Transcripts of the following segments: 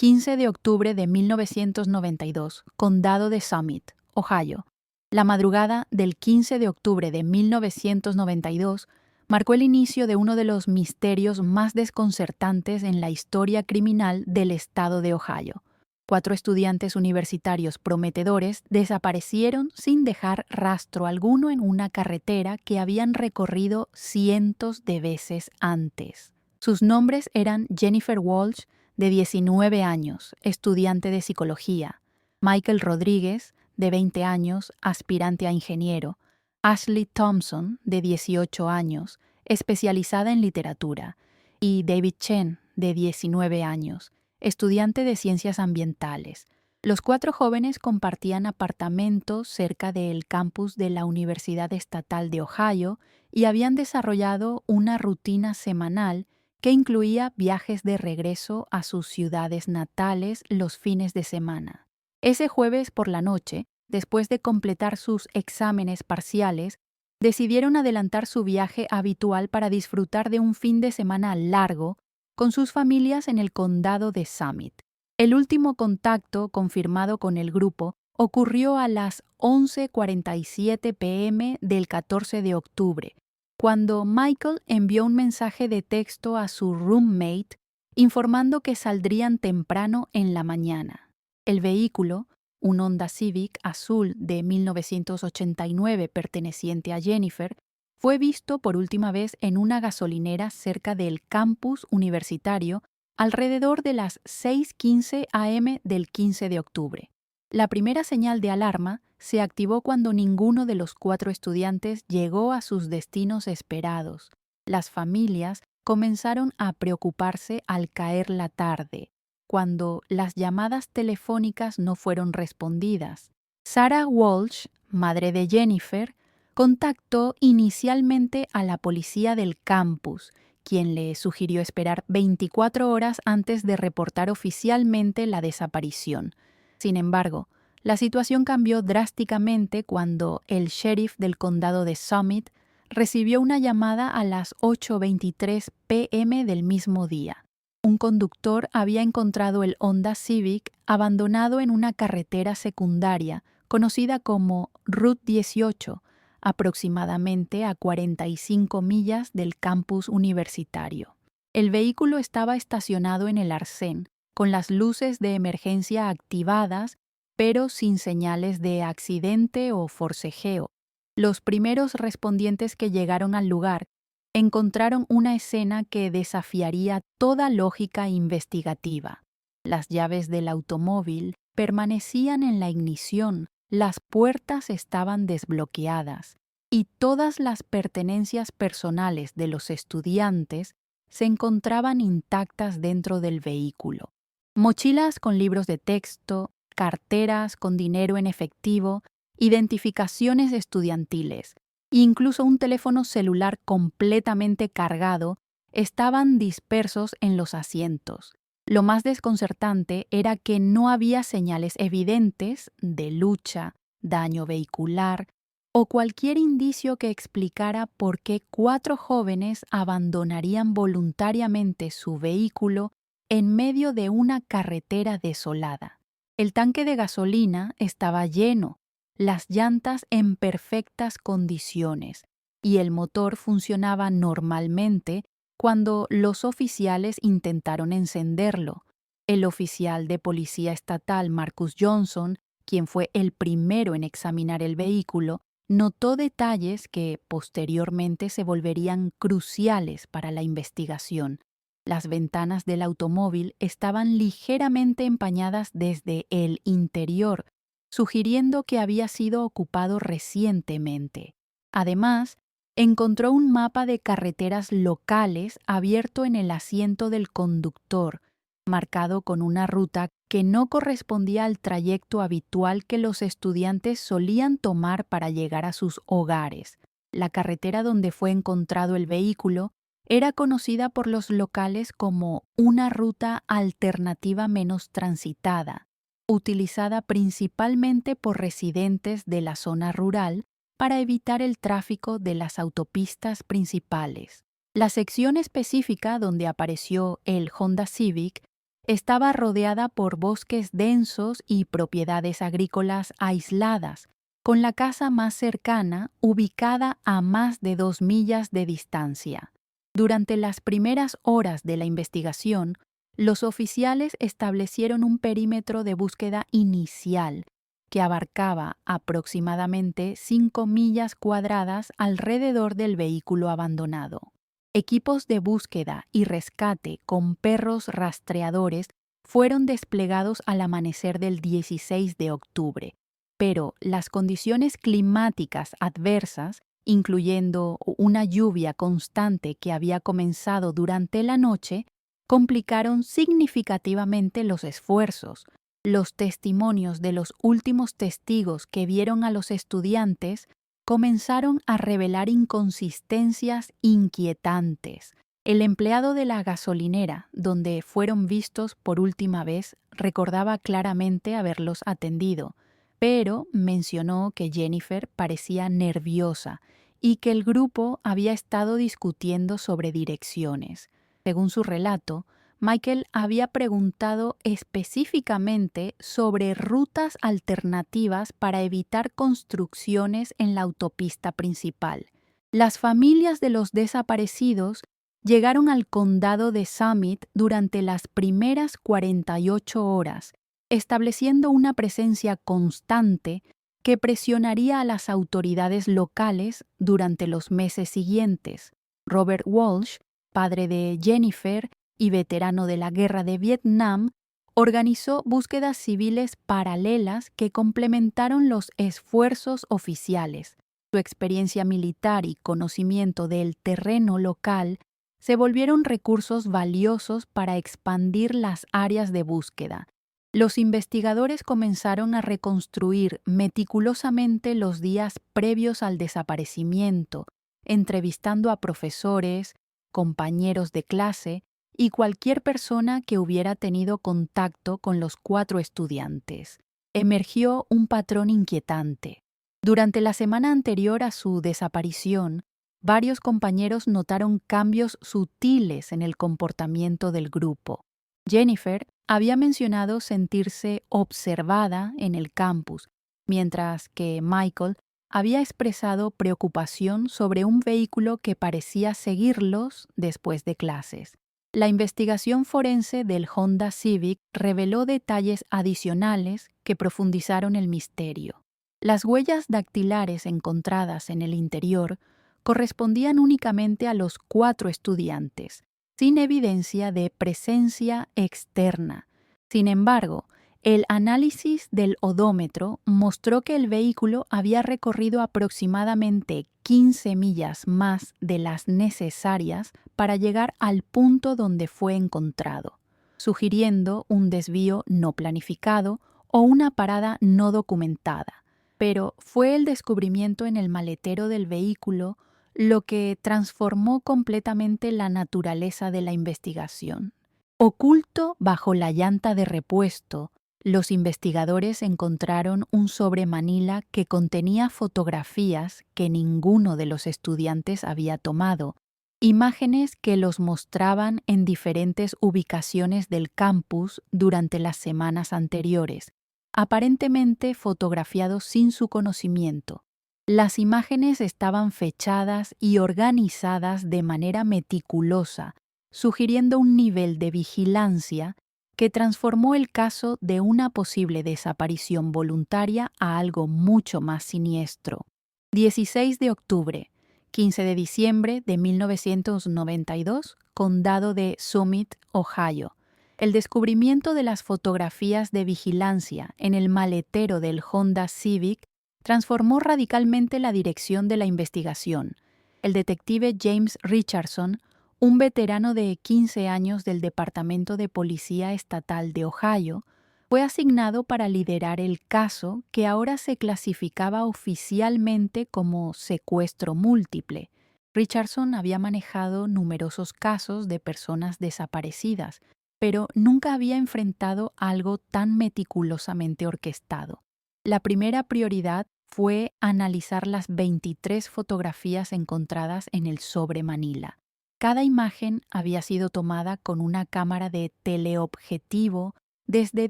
15 de octubre de 1992, Condado de Summit, Ohio. La madrugada del 15 de octubre de 1992 marcó el inicio de uno de los misterios más desconcertantes en la historia criminal del estado de Ohio. 4 estudiantes universitarios prometedores desaparecieron sin dejar rastro alguno en una carretera que habían recorrido cientos de veces antes. Sus nombres eran Jennifer Walsh, de 19 años, estudiante de psicología; Michael Rodríguez, de 20 años, aspirante a ingeniero; Ashley Thompson, de 18 años, especializada en literatura; y David Chen, de 19 años, estudiante de ciencias ambientales. Los 4 jóvenes compartían apartamentos cerca del campus de la Universidad Estatal de Ohio y habían desarrollado una rutina semanal que incluía viajes de regreso a sus ciudades natales los fines de semana. Ese jueves por la noche, después de completar sus exámenes parciales, decidieron adelantar su viaje habitual para disfrutar de un fin de semana largo con sus familias en el condado de Summit. El último contacto confirmado con el grupo ocurrió a las 11:47 p.m. del 14 de octubre, cuando Michael envió un mensaje de texto a su roommate informando que saldrían temprano en la mañana. El vehículo, un Honda Civic azul de 1989 perteneciente a Jennifer, fue visto por última vez en una gasolinera cerca del campus universitario alrededor de las 6:15 a.m. del 15 de octubre. La primera señal de alarma se activó cuando ninguno de los 4 estudiantes llegó a sus destinos esperados. Las familias comenzaron a preocuparse al caer la tarde, cuando las llamadas telefónicas no fueron respondidas. Sarah Walsh, madre de Jennifer, contactó inicialmente a la policía del campus, quien le sugirió esperar 24 horas antes de reportar oficialmente la desaparición. Sin embargo, la situación cambió drásticamente cuando el sheriff del condado de Summit recibió una llamada a las 8:23 p.m. del mismo día. Un conductor había encontrado el Honda Civic abandonado en una carretera secundaria conocida como Route 18, aproximadamente a 45 millas del campus universitario. El vehículo estaba estacionado en el arcén, con las luces de emergencia activadas, pero sin señales de accidente o forcejeo. Los primeros respondientes que llegaron al lugar encontraron una escena que desafiaría toda lógica investigativa. Las llaves del automóvil permanecían en la ignición, las puertas estaban desbloqueadas y todas las pertenencias personales de los estudiantes se encontraban intactas dentro del vehículo. Mochilas con libros de texto, carteras con dinero en efectivo, identificaciones estudiantiles e incluso un teléfono celular completamente cargado estaban dispersos en los asientos. Lo más desconcertante era que no había señales evidentes de lucha, daño vehicular o cualquier indicio que explicara por qué 4 jóvenes abandonarían voluntariamente su vehículo en medio de una carretera desolada. El tanque de gasolina estaba lleno, las llantas en perfectas condiciones y el motor funcionaba normalmente cuando los oficiales intentaron encenderlo. El oficial de policía estatal Marcus Johnson, quien fue el primero en examinar el vehículo, notó detalles que posteriormente se volverían cruciales para la investigación. Las ventanas del automóvil estaban ligeramente empañadas desde el interior, sugiriendo que había sido ocupado recientemente. Además, encontró un mapa de carreteras locales abierto en el asiento del conductor, marcado con una ruta que no correspondía al trayecto habitual que los estudiantes solían tomar para llegar a sus hogares. La carretera donde fue encontrado el vehículo era conocida por los locales como una ruta alternativa menos transitada, utilizada principalmente por residentes de la zona rural para evitar el tráfico de las autopistas principales. La sección específica donde apareció el Honda Civic Estaba rodeada por bosques densos y propiedades agrícolas aisladas, con la casa más cercana ubicada a más de 2 millas de distancia. Durante las primeras horas de la investigación, los oficiales establecieron un perímetro de búsqueda inicial que abarcaba aproximadamente 5 millas cuadradas alrededor del vehículo abandonado. Equipos de búsqueda y rescate con perros rastreadores fueron desplegados al amanecer del 16 de octubre, pero las condiciones climáticas adversas, incluyendo una lluvia constante que había comenzado durante la noche, complicaron significativamente los esfuerzos. Los testimonios de los últimos testigos que vieron a los estudiantes comenzaron a revelar inconsistencias inquietantes. El empleado de la gasolinera, donde fueron vistos por última vez, recordaba claramente haberlos atendido, pero mencionó que Jennifer parecía nerviosa y que el grupo había estado discutiendo sobre direcciones. Según su relato, Michael había preguntado específicamente sobre rutas alternativas para evitar construcciones en la autopista principal. Las familias de los desaparecidos llegaron al condado de Summit durante las primeras 48 horas, estableciendo una presencia constante que presionaría a las autoridades locales durante los meses siguientes. Robert Walsh, padre de Jennifer y veterano de la Guerra de Vietnam, organizó búsquedas civiles paralelas que complementaron los esfuerzos oficiales. Su experiencia militar y conocimiento del terreno local se volvieron recursos valiosos para expandir las áreas de búsqueda. Los investigadores comenzaron a reconstruir meticulosamente los días previos al desaparecimiento, entrevistando a profesores, compañeros de clase y cualquier persona que hubiera tenido contacto con los 4 estudiantes. Emergió un patrón inquietante. Durante la semana anterior a su desaparición, varios compañeros notaron cambios sutiles en el comportamiento del grupo. Jennifer había mencionado sentirse observada en el campus, mientras que Michael había expresado preocupación sobre un vehículo que parecía seguirlos después de clases. La investigación forense del Honda Civic reveló detalles adicionales que profundizaron el misterio. Las huellas dactilares encontradas en el interior correspondían únicamente a los 4 estudiantes, sin evidencia de presencia externa. Sin embargo, el análisis del odómetro mostró que el vehículo había recorrido aproximadamente 15 millas más de las necesarias para llegar al punto donde fue encontrado, sugiriendo un desvío no planificado o una parada no documentada. Pero fue el descubrimiento en el maletero del vehículo lo que transformó completamente la naturaleza de la investigación. Oculto bajo la llanta de repuesto, los investigadores encontraron un sobremanila que contenía fotografías que ninguno de los estudiantes había tomado, imágenes que los mostraban en diferentes ubicaciones del campus durante las semanas anteriores, aparentemente fotografiados sin su conocimiento. Las imágenes estaban fechadas y organizadas de manera meticulosa, sugiriendo un nivel de vigilancia que transformó el caso de una posible desaparición voluntaria a algo mucho más siniestro. 16 de octubre, 15 de diciembre de 1992, Condado de Summit, Ohio. El descubrimiento de las fotografías de vigilancia en el maletero del Honda Civic transformó radicalmente la dirección de la investigación. El detective James Richardson, un veterano de 15 años del Departamento de Policía Estatal de Ohio, fue asignado para liderar el caso que ahora se clasificaba oficialmente como secuestro múltiple. Richardson había manejado numerosos casos de personas desaparecidas, pero nunca había enfrentado algo tan meticulosamente orquestado. La primera prioridad fue analizar las 23 fotografías encontradas en el sobremanila. Cada imagen había sido tomada con una cámara de teleobjetivo desde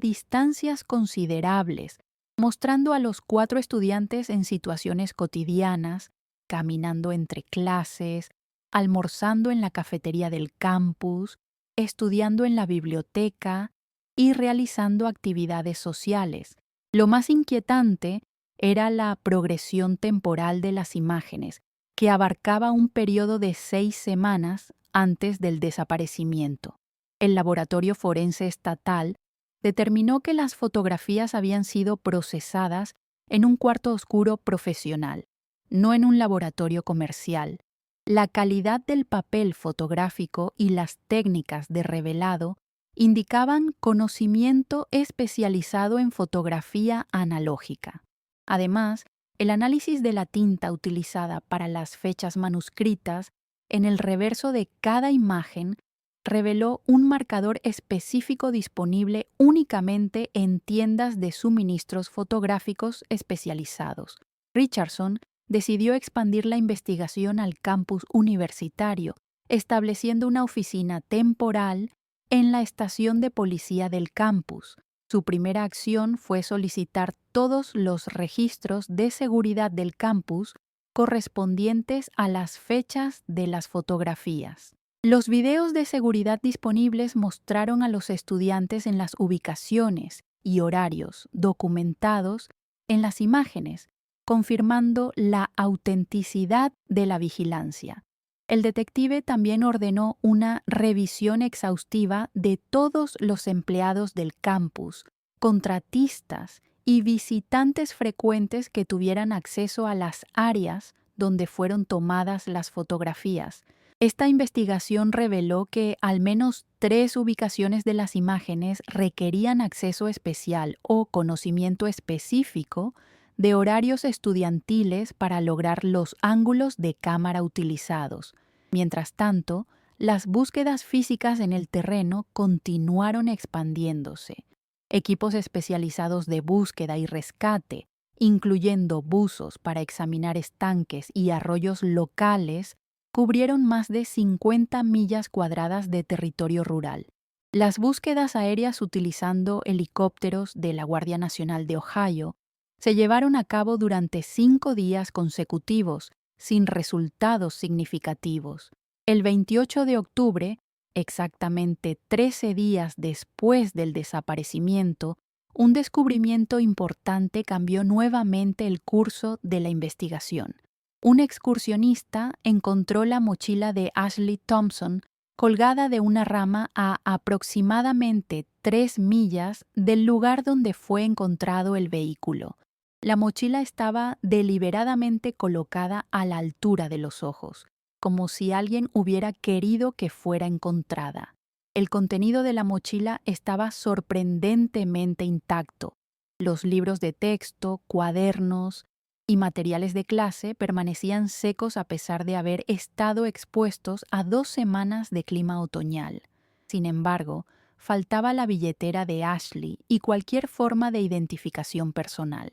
distancias considerables, mostrando a los 4 estudiantes en situaciones cotidianas, caminando entre clases, almorzando en la cafetería del campus, estudiando en la biblioteca y realizando actividades sociales. Lo más inquietante era la progresión temporal de las imágenes, que abarcaba un periodo de 6 semanas antes del desaparecimiento. El laboratorio forense estatal determinó que las fotografías habían sido procesadas en un cuarto oscuro profesional, no en un laboratorio comercial. La calidad del papel fotográfico y las técnicas de revelado indicaban conocimiento especializado en fotografía analógica. Además, el análisis de la tinta utilizada para las fechas manuscritas en el reverso de cada imagen reveló un marcador específico disponible únicamente en tiendas de suministros fotográficos especializados. Richardson decidió expandir la investigación al campus universitario, estableciendo una oficina temporal en la estación de policía del campus. Su primera acción fue solicitar todos los registros de seguridad del campus correspondientes a las fechas de las fotografías. Los videos de seguridad disponibles mostraron a los estudiantes en las ubicaciones y horarios documentados en las imágenes, confirmando la autenticidad de la vigilancia. El detective también ordenó una revisión exhaustiva de todos los empleados del campus, contratistas y visitantes frecuentes que tuvieran acceso a las áreas donde fueron tomadas las fotografías. Esta investigación reveló que al menos 3 ubicaciones de las imágenes requerían acceso especial o conocimiento específico de horarios estudiantiles para lograr los ángulos de cámara utilizados. Mientras tanto, las búsquedas físicas en el terreno continuaron expandiéndose. Equipos especializados de búsqueda y rescate, incluyendo buzos para examinar estanques y arroyos locales, cubrieron más de 50 millas cuadradas de territorio rural. Las búsquedas aéreas utilizando helicópteros de la Guardia Nacional de Ohio se llevaron a cabo durante 5 días consecutivos, sin resultados significativos. El 28 de octubre, exactamente 13 días después del desaparecimiento, un descubrimiento importante cambió nuevamente el curso de la investigación. Un excursionista encontró la mochila de Ashley Thompson colgada de una rama a aproximadamente 3 millas del lugar donde fue encontrado el vehículo. La mochila estaba deliberadamente colocada a la altura de los ojos, como si alguien hubiera querido que fuera encontrada. El contenido de la mochila estaba sorprendentemente intacto. Los libros de texto, cuadernos y materiales de clase permanecían secos a pesar de haber estado expuestos a 2 semanas de clima otoñal. Sin embargo, faltaba la billetera de Ashley y cualquier forma de identificación personal.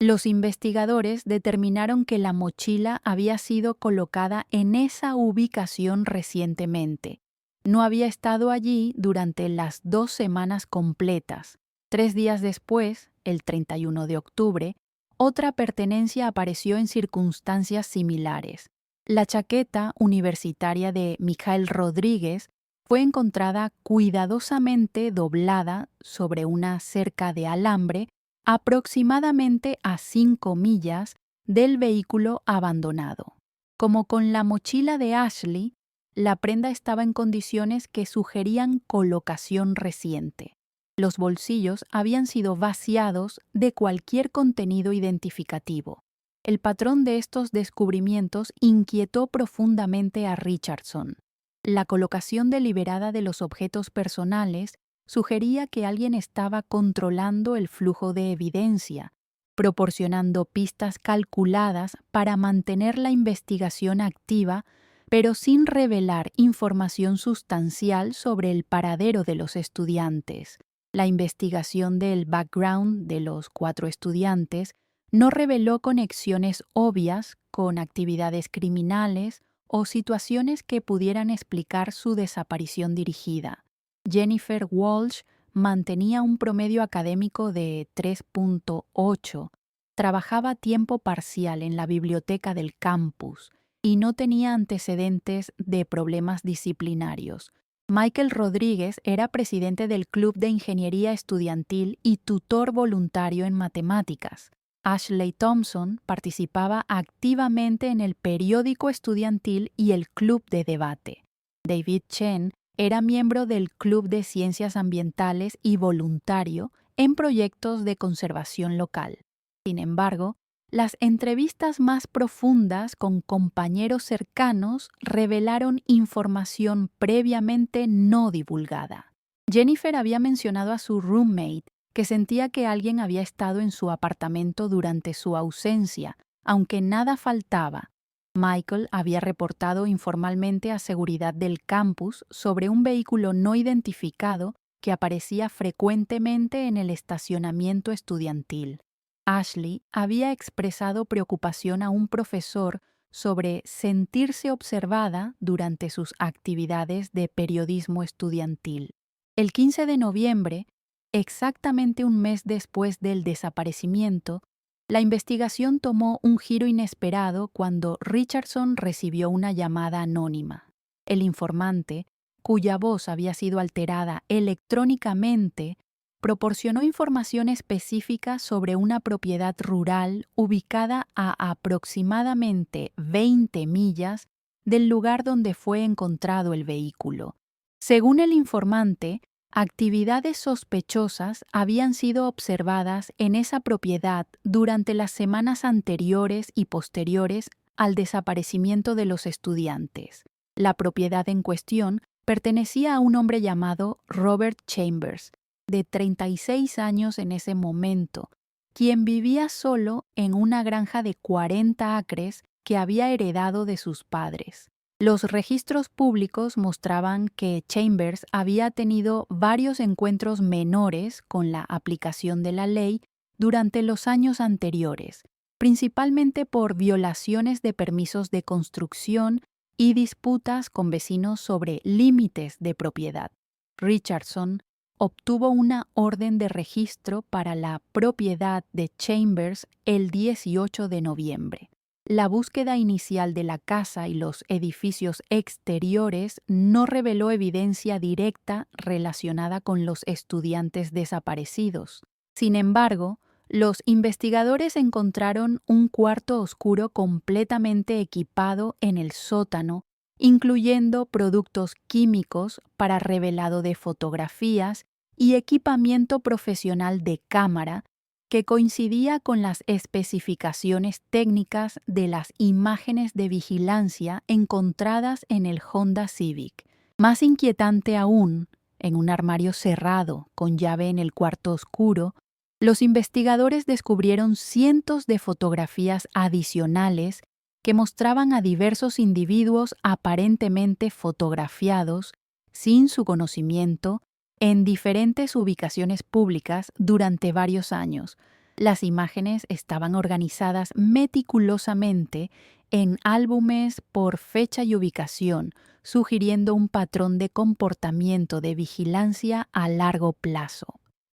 Los investigadores determinaron que la mochila había sido colocada en esa ubicación recientemente. No había estado allí durante las 2 semanas completas. 3 días después, el 31 de octubre, otra pertenencia apareció en circunstancias similares. La chaqueta universitaria de Mijael Rodríguez fue encontrada cuidadosamente doblada sobre una cerca de alambre aproximadamente a 5 millas del vehículo abandonado. Como con la mochila de Ashley, la prenda estaba en condiciones que sugerían colocación reciente. Los bolsillos habían sido vaciados de cualquier contenido identificativo. El patrón de estos descubrimientos inquietó profundamente a Richardson. La colocación deliberada de los objetos personales sugería que alguien estaba controlando el flujo de evidencia, proporcionando pistas calculadas para mantener la investigación activa, pero sin revelar información sustancial sobre el paradero de los estudiantes. La investigación del background de los 4 estudiantes no reveló conexiones obvias con actividades criminales o situaciones que pudieran explicar su desaparición dirigida. Jennifer Walsh mantenía un promedio académico de 3.8, trabajaba a tiempo parcial en la biblioteca del campus y no tenía antecedentes de problemas disciplinarios. Michael Rodríguez era presidente del Club de Ingeniería Estudiantil y tutor voluntario en matemáticas. Ashley Thompson participaba activamente en el periódico estudiantil y el club de debate. David Chen era miembro del Club de Ciencias Ambientales y voluntario en proyectos de conservación local. Sin embargo, las entrevistas más profundas con compañeros cercanos revelaron información previamente no divulgada. Jennifer había mencionado a su roommate que sentía que alguien había estado en su apartamento durante su ausencia, aunque nada faltaba. Michael había reportado informalmente a seguridad del campus sobre un vehículo no identificado que aparecía frecuentemente en el estacionamiento estudiantil. Ashley había expresado preocupación a un profesor sobre sentirse observada durante sus actividades de periodismo estudiantil. El 15 de noviembre, exactamente un mes después del desaparecimiento, la investigación tomó un giro inesperado cuando Richardson recibió una llamada anónima. El informante, cuya voz había sido alterada electrónicamente, proporcionó información específica sobre una propiedad rural ubicada a aproximadamente 20 millas del lugar donde fue encontrado el vehículo. Según el informante, actividades sospechosas habían sido observadas en esa propiedad durante las semanas anteriores y posteriores al desaparecimiento de los estudiantes. La propiedad en cuestión pertenecía a un hombre llamado Robert Chambers, de 36 años en ese momento, quien vivía solo en una granja de 40 acres que había heredado de sus padres. Los registros públicos mostraban que Chambers había tenido varios encuentros menores con la aplicación de la ley durante los años anteriores, principalmente por violaciones de permisos de construcción y disputas con vecinos sobre límites de propiedad. Richardson obtuvo una orden de registro para la propiedad de Chambers el 18 de noviembre. La búsqueda inicial de la casa y los edificios exteriores no reveló evidencia directa relacionada con los estudiantes desaparecidos. Sin embargo, los investigadores encontraron un cuarto oscuro completamente equipado en el sótano, incluyendo productos químicos para revelado de fotografías y equipamiento profesional de cámara que coincidía con las especificaciones técnicas de las imágenes de vigilancia encontradas en el Honda Civic. Más inquietante aún, en un armario cerrado con llave en el cuarto oscuro, los investigadores descubrieron cientos de fotografías adicionales que mostraban a diversos individuos aparentemente fotografiados, sin su conocimiento, en diferentes ubicaciones públicas durante varios años. Las imágenes estaban organizadas meticulosamente en álbumes por fecha y ubicación, sugiriendo un patrón de comportamiento de vigilancia a largo plazo.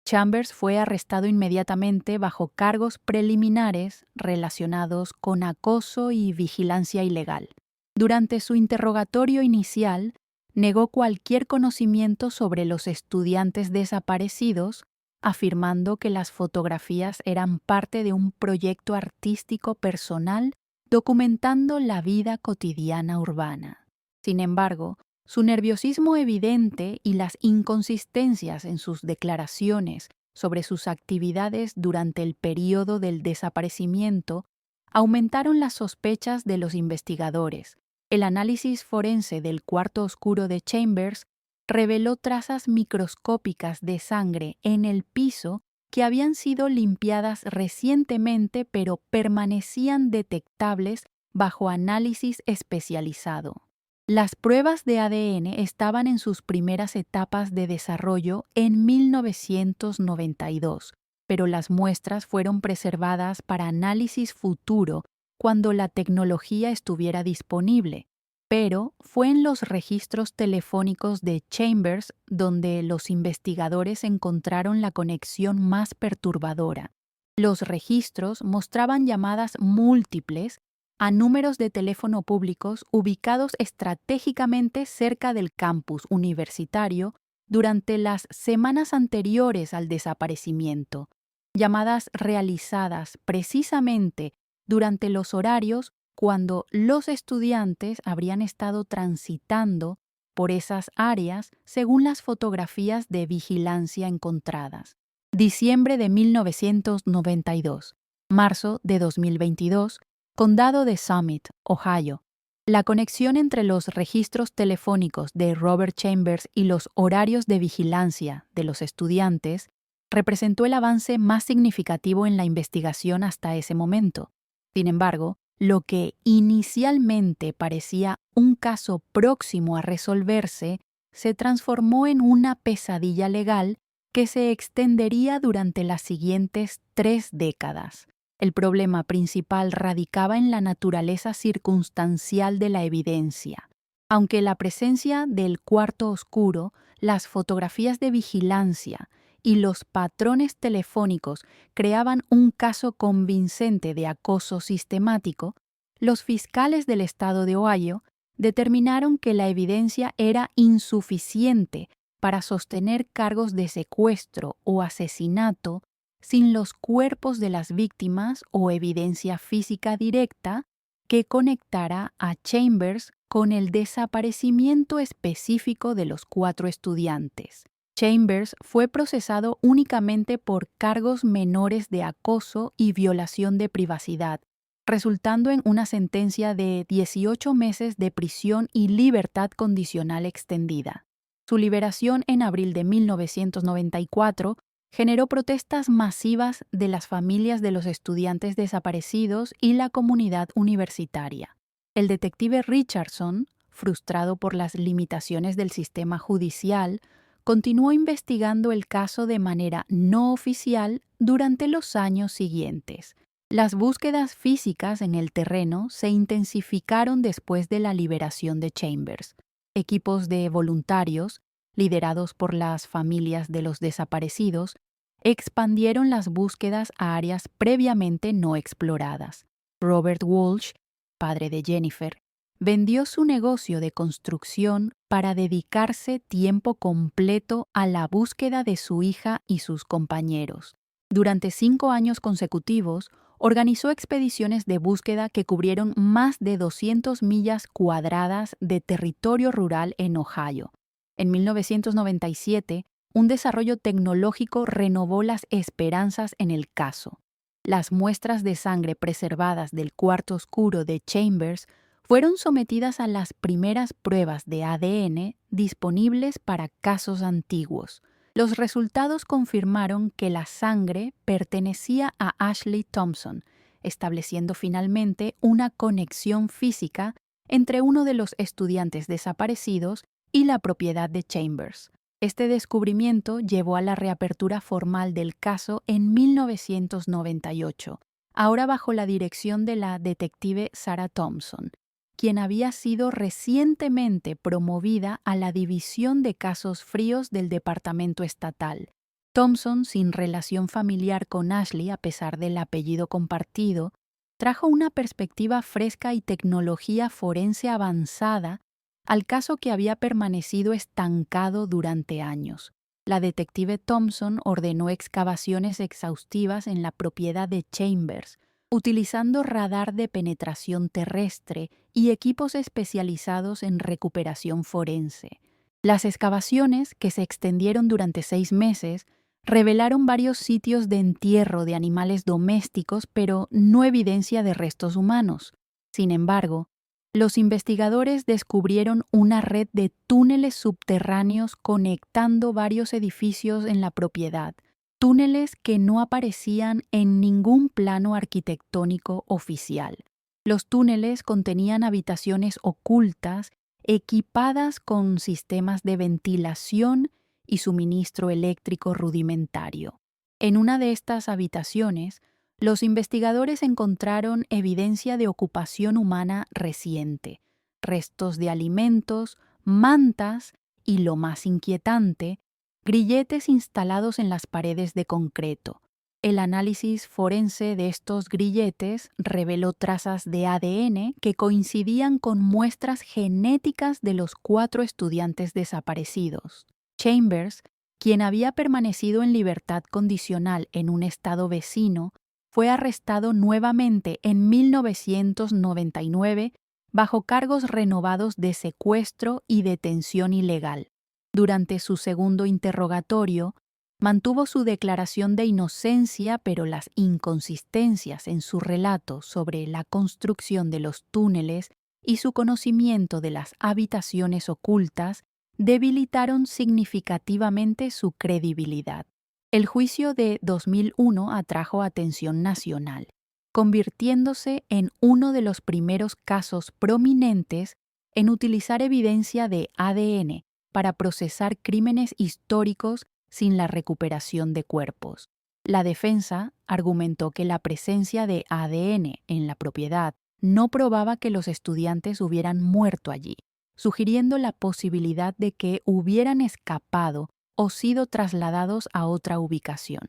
Chambers fue arrestado inmediatamente bajo cargos preliminares relacionados con acoso y vigilancia ilegal. Durante su interrogatorio inicial, negó cualquier conocimiento sobre los estudiantes desaparecidos, afirmando que las fotografías eran parte de un proyecto artístico personal documentando la vida cotidiana urbana. Sin embargo, su nerviosismo evidente y las inconsistencias en sus declaraciones sobre sus actividades durante el período del desaparecimiento aumentaron las sospechas de los investigadores. El análisis forense del cuarto oscuro de Chambers reveló trazas microscópicas de sangre en el piso que habían sido limpiadas recientemente pero permanecían detectables bajo análisis especializado. Las pruebas de ADN estaban en sus primeras etapas de desarrollo en 1992, pero las muestras fueron preservadas para análisis futuro cuando la tecnología estuviera disponible. pero fue en los registros telefónicos de Chambers donde los investigadores encontraron la conexión más perturbadora. Los registros mostraban llamadas múltiples a números de teléfono públicos ubicados estratégicamente cerca del campus universitario durante las semanas anteriores al desaparecimiento, llamadas realizadas precisamente durante los horarios cuando los estudiantes habrían estado transitando por esas áreas según las fotografías de vigilancia encontradas. Diciembre de 1992, marzo de 2022, Condado de Summit, Ohio. La conexión entre los registros telefónicos de Robert Chambers y los horarios de vigilancia de los estudiantes representó el avance más significativo en la investigación hasta ese momento. Sin embargo, lo que inicialmente parecía un caso próximo a resolverse se transformó en una pesadilla legal que se extendería durante las siguientes 3 décadas. El problema principal radicaba en la naturaleza circunstancial de la evidencia. Aunque la presencia del cuarto oscuro, las fotografías de vigilancia y los patrones telefónicos creaban un caso convincente de acoso sistemático, los fiscales del estado de Ohio determinaron que la evidencia era insuficiente para sostener cargos de secuestro o asesinato sin los cuerpos de las víctimas o evidencia física directa que conectara a Chambers con el desaparecimiento específico de los 4 estudiantes. Chambers fue procesado únicamente por cargos menores de acoso y violación de privacidad, resultando en una sentencia de 18 meses de prisión y libertad condicional extendida. Su liberación en abril de 1994 generó protestas masivas de las familias de los estudiantes desaparecidos y la comunidad universitaria. El detective Richardson, frustrado por las limitaciones del sistema judicial, continuó investigando el caso de manera no oficial durante los años siguientes. Las búsquedas físicas en el terreno se intensificaron después de la liberación de Chambers. Equipos de voluntarios, liderados por las familias de los desaparecidos, expandieron las búsquedas a áreas previamente no exploradas. Robert Walsh, padre de Jennifer, vendió su negocio de construcción para dedicarse tiempo completo a la búsqueda de su hija y sus compañeros. Durante 5 años consecutivos, organizó expediciones de búsqueda que cubrieron más de 200 millas cuadradas de territorio rural en Ohio. En 1997, un desarrollo tecnológico renovó las esperanzas en el caso. Las muestras de sangre preservadas del cuarto oscuro de Chambers fueron sometidas a las primeras pruebas de ADN disponibles para casos antiguos. Los resultados confirmaron que la sangre pertenecía a Ashley Thompson, estableciendo finalmente una conexión física entre uno de los estudiantes desaparecidos y la propiedad de Chambers. Este descubrimiento llevó a la reapertura formal del caso en 1998, ahora bajo la dirección de la detective Sarah Thompson, quien había sido recientemente promovida a la División de Casos Fríos del Departamento Estatal. Thompson, sin relación familiar con Ashley a pesar del apellido compartido, trajo una perspectiva fresca y tecnología forense avanzada al caso que había permanecido estancado durante años. La detective Thompson ordenó excavaciones exhaustivas en la propiedad de Chambers, utilizando radar de penetración terrestre y equipos especializados en recuperación forense. Las excavaciones, que se extendieron durante 6 meses, revelaron varios sitios de entierro de animales domésticos, pero no evidencia de restos humanos. Sin embargo, los investigadores descubrieron una red de túneles subterráneos conectando varios edificios en la propiedad, túneles que no aparecían en ningún plano arquitectónico oficial. Los túneles contenían habitaciones ocultas equipadas con sistemas de ventilación y suministro eléctrico rudimentario. En una de estas habitaciones, los investigadores encontraron evidencia de ocupación humana reciente, restos de alimentos, mantas y, lo más inquietante, grilletes instalados en las paredes de concreto. El análisis forense de estos grilletes reveló trazas de ADN que coincidían con muestras genéticas de los 4 estudiantes desaparecidos. Chambers, quien había permanecido en libertad condicional en un estado vecino, fue arrestado nuevamente en 1999 bajo cargos renovados de secuestro y detención ilegal. Durante su segundo interrogatorio, mantuvo su declaración de inocencia, pero las inconsistencias en su relato sobre la construcción de los túneles y su conocimiento de las habitaciones ocultas debilitaron significativamente su credibilidad. El juicio de 2001 atrajo atención nacional, convirtiéndose en uno de los primeros casos prominentes en utilizar evidencia de ADN para procesar crímenes históricos sin la recuperación de cuerpos. La defensa argumentó que la presencia de ADN en la propiedad no probaba que los estudiantes hubieran muerto allí, sugiriendo la posibilidad de que hubieran escapado o sido trasladados a otra ubicación.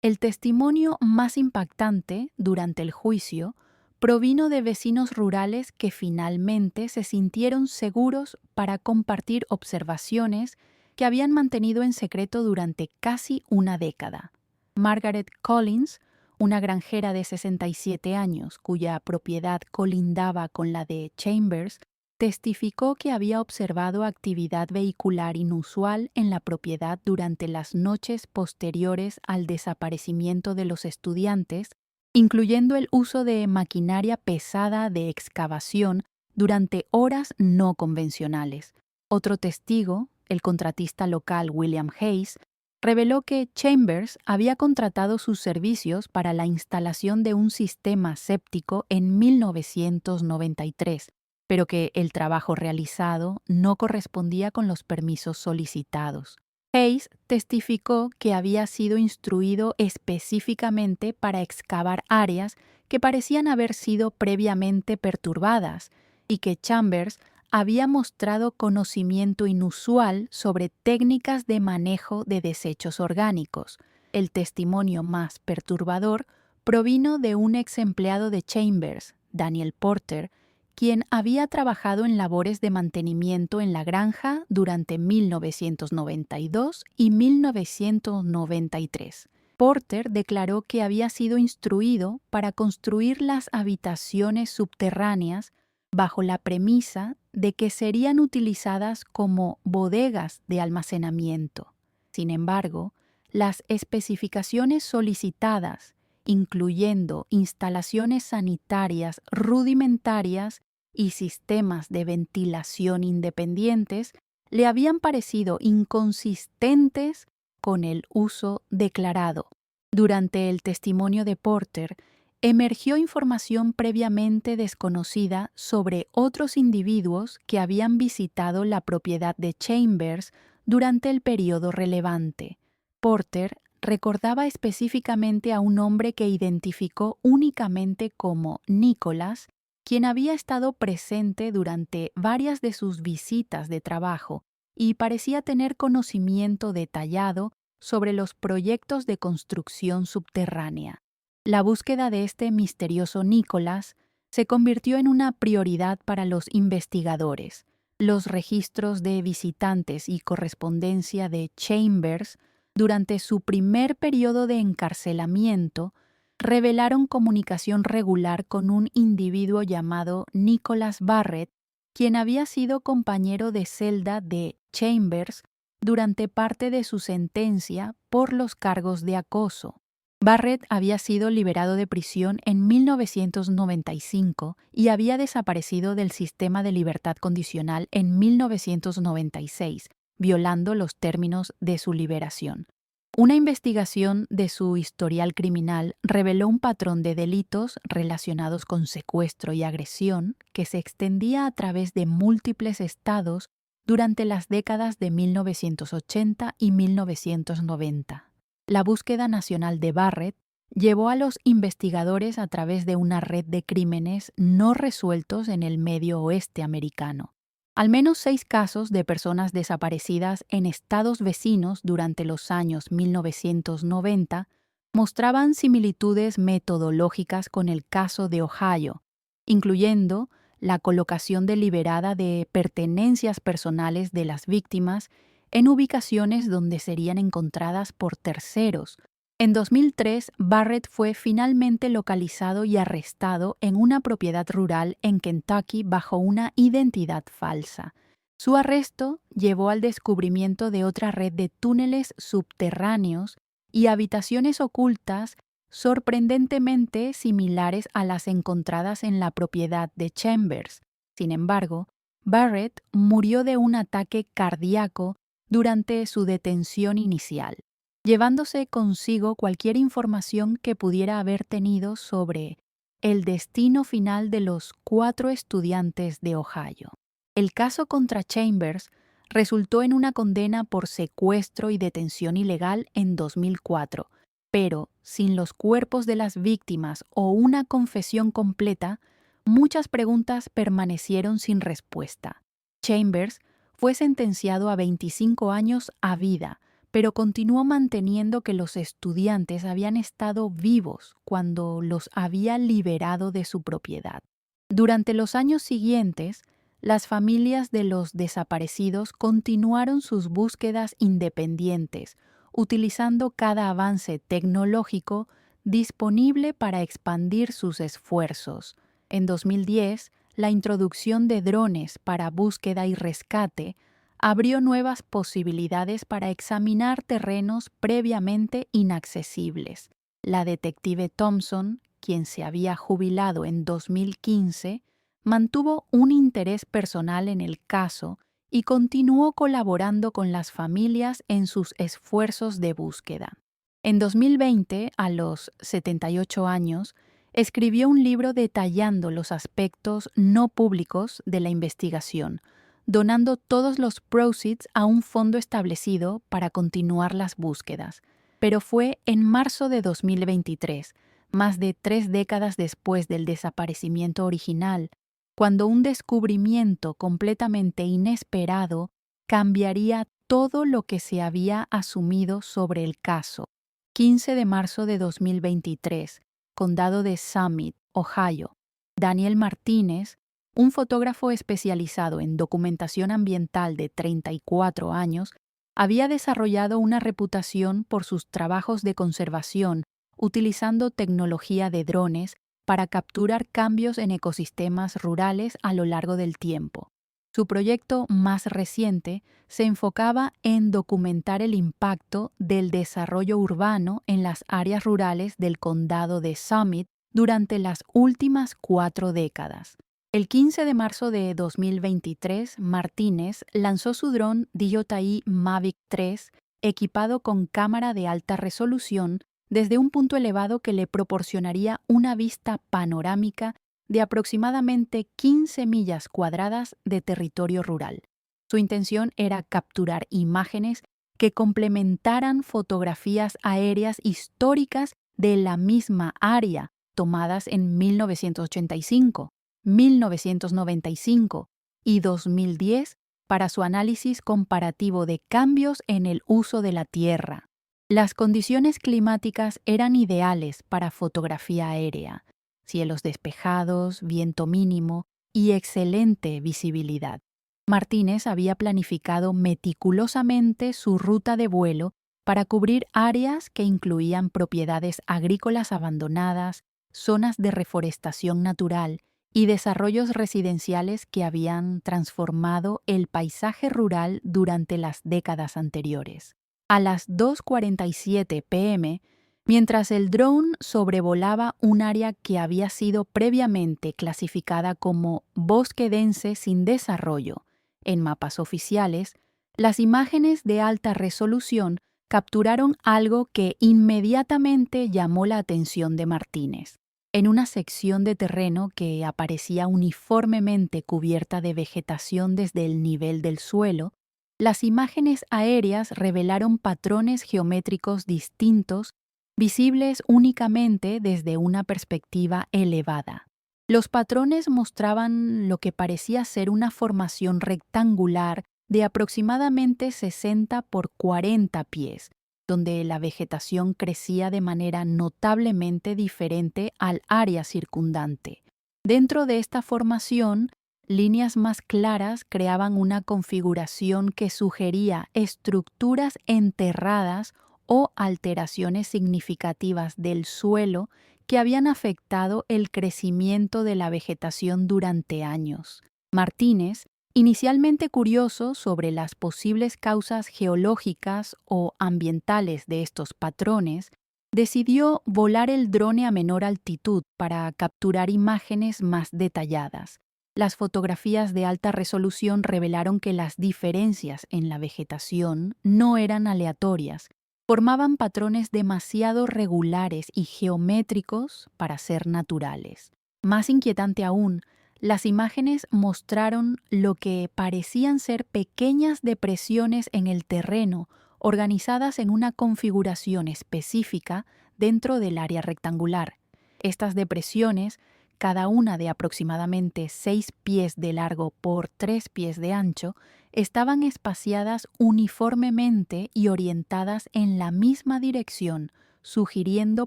El testimonio más impactante durante el juicio provino de vecinos rurales que finalmente se sintieron seguros para compartir observaciones que habían mantenido en secreto durante casi una década. Margaret Collins, una granjera de 67 años cuya propiedad colindaba con la de Chambers, testificó que había observado actividad vehicular inusual en la propiedad durante las noches posteriores al desaparecimiento de los estudiantes, incluyendo el uso de maquinaria pesada de excavación durante horas no convencionales. Otro testigo, el contratista local William Hayes, reveló que Chambers había contratado sus servicios para la instalación de un sistema séptico en 1993, pero que el trabajo realizado no correspondía con los permisos solicitados. Hayes testificó que había sido instruido específicamente para excavar áreas que parecían haber sido previamente perturbadas y que Chambers había mostrado conocimiento inusual sobre técnicas de manejo de desechos orgánicos. El testimonio más perturbador provino de un ex empleado de Chambers, Daniel Porter, quien había trabajado en labores de mantenimiento en la granja durante 1992 y 1993. Porter declaró que había sido instruido para construir las habitaciones subterráneas bajo la premisa de que serían utilizadas como bodegas de almacenamiento. Sin embargo, las especificaciones solicitadas, incluyendo instalaciones sanitarias rudimentarias y sistemas de ventilación independientes, le habían parecido inconsistentes con el uso declarado. Durante el testimonio de Porter, emergió información previamente desconocida sobre otros individuos que habían visitado la propiedad de Chambers durante el periodo relevante. Porter recordaba específicamente a un hombre que identificó únicamente como Nicholas, quien había estado presente durante varias de sus visitas de trabajo y parecía tener conocimiento detallado sobre los proyectos de construcción subterránea. La búsqueda de este misterioso Nicholas se convirtió en una prioridad para los investigadores. Los registros de visitantes y correspondencia de Chambers durante su primer periodo de encarcelamiento revelaron comunicación regular con un individuo llamado Nicholas Barrett, quien había sido compañero de celda de Chambers durante parte de su sentencia por los cargos de acoso. Barrett había sido liberado de prisión en 1995 y había desaparecido del sistema de libertad condicional en 1996, violando los términos de su liberación. Una investigación de su historial criminal reveló un patrón de delitos relacionados con secuestro y agresión que se extendía a través de múltiples estados durante las décadas de 1980 y 1990. La búsqueda nacional de Barrett llevó a los investigadores a través de una red de crímenes no resueltos en el medio oeste americano. Al menos 6 casos de personas desaparecidas en estados vecinos durante los años 1990 mostraban similitudes metodológicas con el caso de Ohio, incluyendo la colocación deliberada de pertenencias personales de las víctimas en ubicaciones donde serían encontradas por terceros. En 2003, Barrett fue finalmente localizado y arrestado en una propiedad rural en Kentucky bajo una identidad falsa. Su arresto llevó al descubrimiento de otra red de túneles subterráneos y habitaciones ocultas sorprendentemente similares a las encontradas en la propiedad de Chambers. Sin embargo, Barrett murió de un ataque cardíaco durante su detención inicial, llevándose consigo cualquier información que pudiera haber tenido sobre el destino final de los 4 estudiantes de Ohio. El caso contra Chambers resultó en una condena por secuestro y detención ilegal en 2004, pero sin los cuerpos de las víctimas o una confesión completa, muchas preguntas permanecieron sin respuesta. Chambers fue sentenciado a 25 años a vida, pero continuó manteniendo que los estudiantes habían estado vivos cuando los había liberado de su propiedad. Durante los años siguientes, las familias de los desaparecidos continuaron sus búsquedas independientes, utilizando cada avance tecnológico disponible para expandir sus esfuerzos. En 2010, la introducción de drones para búsqueda y rescate abrió nuevas posibilidades para examinar terrenos previamente inaccesibles. La detective Thompson, quien se había jubilado en 2015, mantuvo un interés personal en el caso y continuó colaborando con las familias en sus esfuerzos de búsqueda. En 2020, a los 78 años, escribió un libro detallando los aspectos no públicos de la investigación, donando todos los proceeds a un fondo establecido para continuar las búsquedas. Pero fue en marzo de 2023, más de 3 décadas después del desaparecimiento original, cuando un descubrimiento completamente inesperado cambiaría todo lo que se había asumido sobre el caso. 15 de marzo de 2023, Condado de Summit, Ohio. Daniel Martínez, un fotógrafo especializado en documentación ambiental de 34 años, había desarrollado una reputación por sus trabajos de conservación utilizando tecnología de drones para capturar cambios en ecosistemas rurales a lo largo del tiempo. Su proyecto más reciente se enfocaba en documentar el impacto del desarrollo urbano en las áreas rurales del condado de Summit durante las últimas 4 décadas. El 15 de marzo de 2023, Martínez lanzó su dron DJI Mavic 3 equipado con cámara de alta resolución desde un punto elevado que le proporcionaría una vista panorámica de aproximadamente 15 millas cuadradas de territorio rural. Su intención era capturar imágenes que complementaran fotografías aéreas históricas de la misma área tomadas en 1985, 1995 y 2010 para su análisis comparativo de cambios en el uso de la tierra. Las condiciones climáticas eran ideales para fotografía aérea: cielos despejados, viento mínimo y excelente visibilidad. Martínez había planificado meticulosamente su ruta de vuelo para cubrir áreas que incluían propiedades agrícolas abandonadas, zonas de reforestación natural y desarrollos residenciales que habían transformado el paisaje rural durante las décadas anteriores. A las 2:47 p.m., mientras el dron sobrevolaba un área que había sido previamente clasificada como bosque dense sin desarrollo en mapas oficiales, las imágenes de alta resolución capturaron algo que inmediatamente llamó la atención de Martínez. En una sección de terreno que aparecía uniformemente cubierta de vegetación desde el nivel del suelo, las imágenes aéreas revelaron patrones geométricos distintos visibles únicamente desde una perspectiva elevada. Los patrones mostraban lo que parecía ser una formación rectangular de aproximadamente 60 por 40 pies, donde la vegetación crecía de manera notablemente diferente al área circundante. Dentro de esta formación, líneas más claras creaban una configuración que sugería estructuras enterradas o alteraciones significativas del suelo que habían afectado el crecimiento de la vegetación durante años. Martínez, inicialmente curioso sobre las posibles causas geológicas o ambientales de estos patrones, decidió volar el drone a menor altitud para capturar imágenes más detalladas. Las fotografías de alta resolución revelaron que las diferencias en la vegetación no eran aleatorias, formaban patrones demasiado regulares y geométricos para ser naturales. Más inquietante aún, las imágenes mostraron lo que parecían ser pequeñas depresiones en el terreno organizadas en una configuración específica dentro del área rectangular. Estas depresiones, cada una de aproximadamente 6 pies de largo por 3 pies de ancho, estaban espaciadas uniformemente y orientadas en la misma dirección, sugiriendo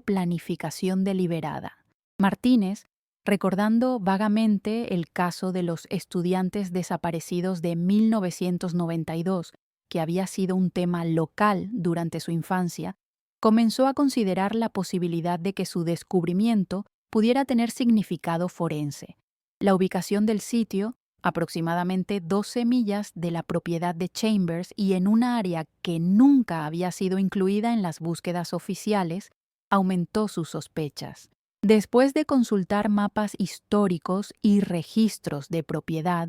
planificación deliberada. Martínez, recordando vagamente el caso de los estudiantes desaparecidos de 1992, que había sido un tema local durante su infancia, comenzó a considerar la posibilidad de que su descubrimiento pudiera tener significado forense. La ubicación del sitio, aproximadamente 12 millas de la propiedad de Chambers y en un área que nunca había sido incluida en las búsquedas oficiales, aumentó sus sospechas. Después de consultar mapas históricos y registros de propiedad,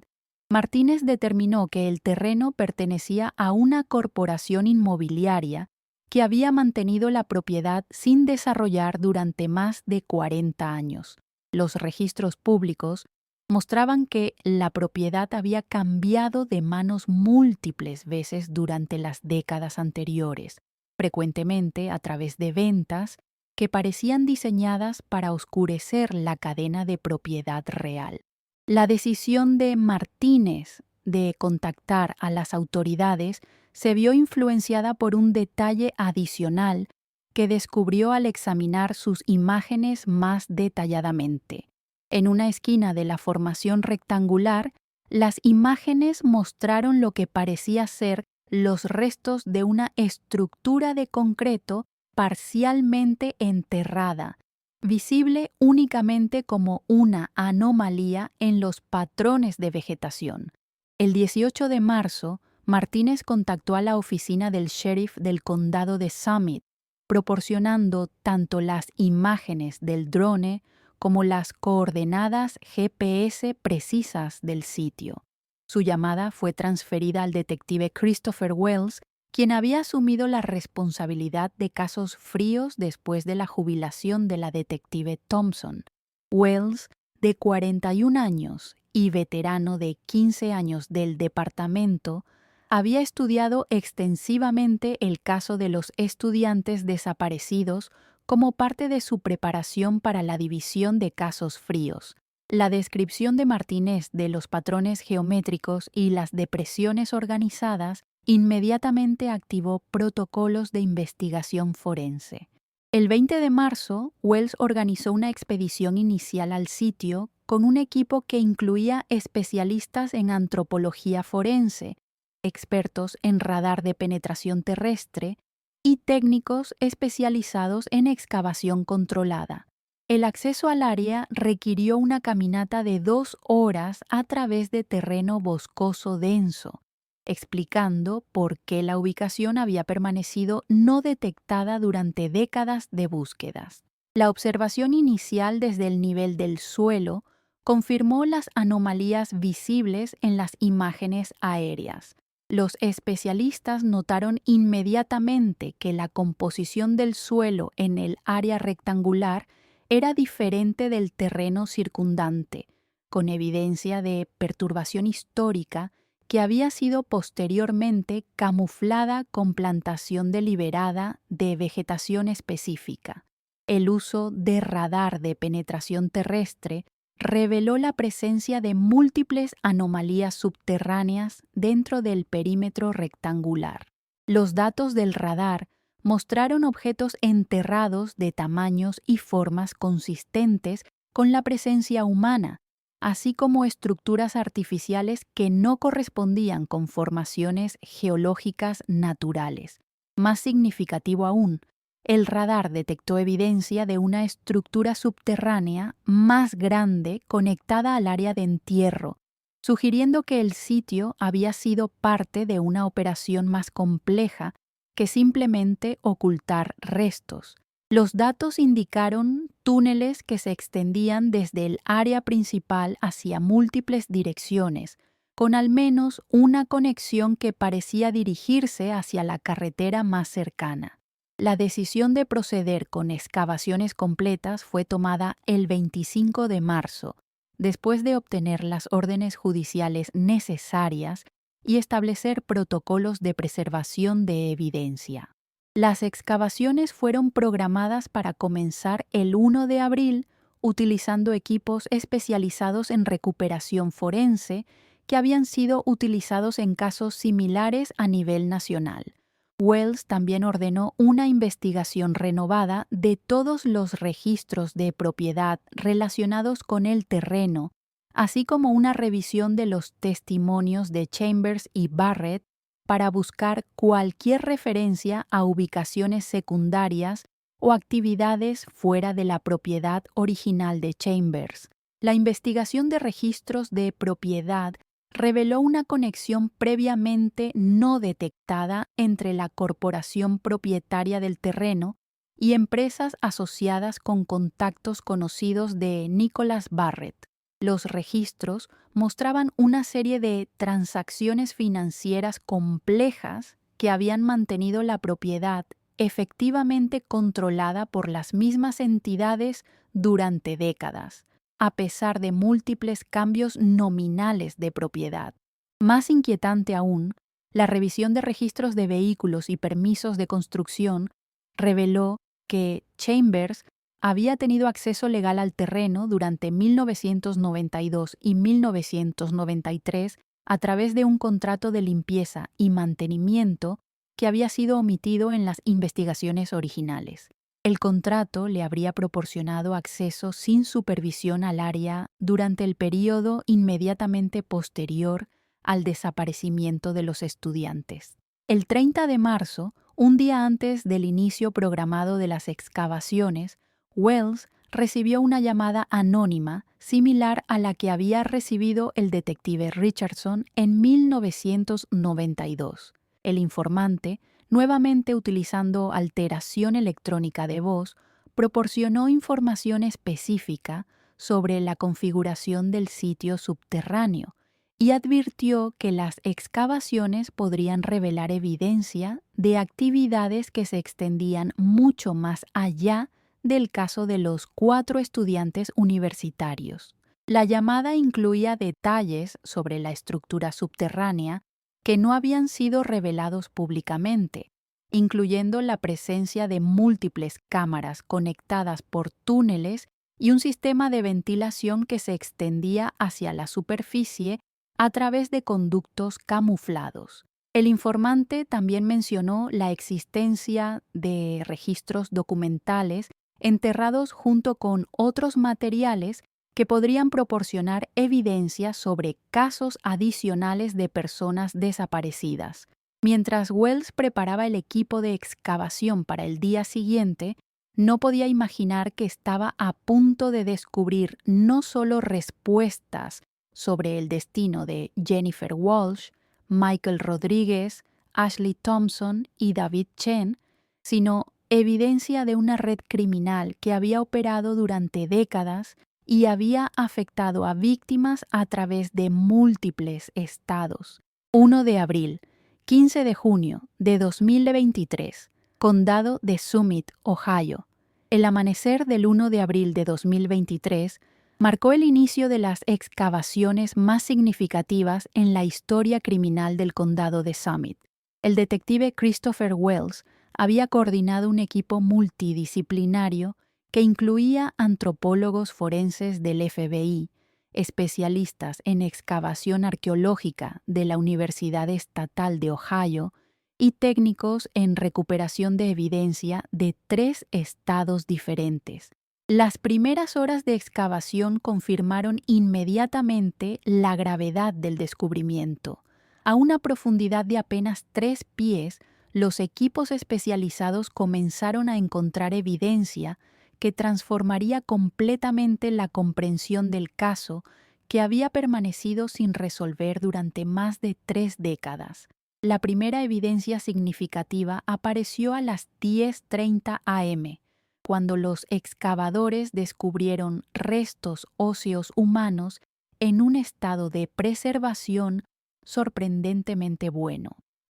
Martínez determinó que el terreno pertenecía a una corporación inmobiliaria que había mantenido la propiedad sin desarrollar durante más de 40 años. Los registros públicos mostraban que la propiedad había cambiado de manos múltiples veces durante las décadas anteriores, frecuentemente a través de ventas que parecían diseñadas para oscurecer la cadena de propiedad real. La decisión de Martínez de contactar a las autoridades se vio influenciada por un detalle adicional que descubrió al examinar sus imágenes más detalladamente. En una esquina de la formación rectangular, las imágenes mostraron lo que parecía ser los restos de una estructura de concreto parcialmente enterrada, visible únicamente como una anomalía en los patrones de vegetación. El 18 de marzo, Martínez contactó a la oficina del sheriff del condado de Summit, proporcionando tanto las imágenes del drone como las coordenadas GPS precisas del sitio. Su llamada fue transferida al detective Christopher Wells, quien había asumido la responsabilidad de casos fríos después de la jubilación de la detective Thompson. Wells, de 41 años y veterano de 15 años del departamento, había estudiado extensivamente el caso de los estudiantes desaparecidos como parte de su preparación para la división de casos fríos. La descripción de Martínez de los patrones geométricos y las depresiones organizadas inmediatamente activó protocolos de investigación forense. El 20 de marzo, Wells organizó una expedición inicial al sitio con un equipo que incluía especialistas en antropología forense, expertos en radar de penetración terrestre y técnicos especializados en excavación controlada. El acceso al área requirió una caminata de 2 horas a través de terreno boscoso denso, explicando por qué la ubicación había permanecido no detectada durante décadas de búsquedas. La observación inicial desde el nivel del suelo confirmó las anomalías visibles en las imágenes aéreas. Los especialistas notaron inmediatamente que la composición del suelo en el área rectangular era diferente del terreno circundante, con evidencia de perturbación histórica que había sido posteriormente camuflada con plantación deliberada de vegetación específica. El uso de radar de penetración terrestre reveló la presencia de múltiples anomalías subterráneas dentro del perímetro rectangular. Los datos del radar mostraron objetos enterrados de tamaños y formas consistentes con la presencia humana, así como estructuras artificiales que no correspondían con formaciones geológicas naturales. Más significativo aún, el radar detectó evidencia de una estructura subterránea más grande conectada al área de entierro, sugiriendo que el sitio había sido parte de una operación más compleja que simplemente ocultar restos. Los datos indicaron túneles que se extendían desde el área principal hacia múltiples direcciones, con al menos una conexión que parecía dirigirse hacia la carretera más cercana. La decisión de proceder con excavaciones completas fue tomada el 25 de marzo, después de obtener las órdenes judiciales necesarias y establecer protocolos de preservación de evidencia. Las excavaciones fueron programadas para comenzar el 1 de abril utilizando equipos especializados en recuperación forense que habían sido utilizados en casos similares a nivel nacional. Wells también ordenó una investigación renovada de todos los registros de propiedad relacionados con el terreno, así como una revisión de los testimonios de Chambers y Barrett para buscar cualquier referencia a ubicaciones secundarias o actividades fuera de la propiedad original de Chambers. La investigación de registros de propiedad reveló una conexión previamente no detectada entre la corporación propietaria del terreno y empresas asociadas con contactos conocidos de Nicholas Barrett. Los registros mostraban una serie de transacciones financieras complejas que habían mantenido la propiedad efectivamente controlada por las mismas entidades durante décadas, a pesar de múltiples cambios nominales de propiedad. Más inquietante aún, la revisión de registros de vehículos y permisos de construcción reveló que Chambers había tenido acceso legal al terreno durante 1992 y 1993 a través de un contrato de limpieza y mantenimiento que había sido omitido en las investigaciones originales. El contrato le habría proporcionado acceso sin supervisión al área durante el período inmediatamente posterior al desaparecimiento de los estudiantes. El 30 de marzo, un día antes del inicio programado de las excavaciones, Wells recibió una llamada anónima similar a la que había recibido el detective Richardson en 1992. El informante, nuevamente utilizando alteración electrónica de voz, proporcionó información específica sobre la configuración del sitio subterráneo y advirtió que las excavaciones podrían revelar evidencia de actividades que se extendían mucho más allá del caso de los 4 estudiantes universitarios. La llamada incluía detalles sobre la estructura subterránea que no habían sido revelados públicamente, incluyendo la presencia de múltiples cámaras conectadas por túneles y un sistema de ventilación que se extendía hacia la superficie a través de conductos camuflados. El informante también mencionó la existencia de registros documentales enterrados junto con otros materiales que podrían proporcionar evidencia sobre casos adicionales de personas desaparecidas. Mientras Wells preparaba el equipo de excavación para el día siguiente, no podía imaginar que estaba a punto de descubrir no solo respuestas sobre el destino de Jennifer Walsh, Michael Rodríguez, Ashley Thompson y David Chen, sino evidencia de una red criminal que había operado durante décadas y había afectado a víctimas a través de múltiples estados. 1 de abril, 15 de junio de 2023, Condado de Summit, Ohio. El amanecer del 1 de abril de 2023 Marcó el inicio de las excavaciones más significativas en la historia criminal del condado de Summit. El detective Christopher Wells había coordinado un equipo multidisciplinario que incluía antropólogos forenses del FBI, especialistas en excavación arqueológica de la Universidad Estatal de Ohio y técnicos en recuperación de evidencia de 3 estados diferentes. Las primeras horas de excavación confirmaron inmediatamente la gravedad del descubrimiento. A una profundidad de apenas 3 pies, los equipos especializados comenzaron a encontrar evidencia que transformaría completamente la comprensión del caso que había permanecido sin resolver durante más de 3 décadas. La primera evidencia significativa apareció a las 10:30 am, cuando los excavadores descubrieron restos óseos humanos en un estado de preservación sorprendentemente bueno.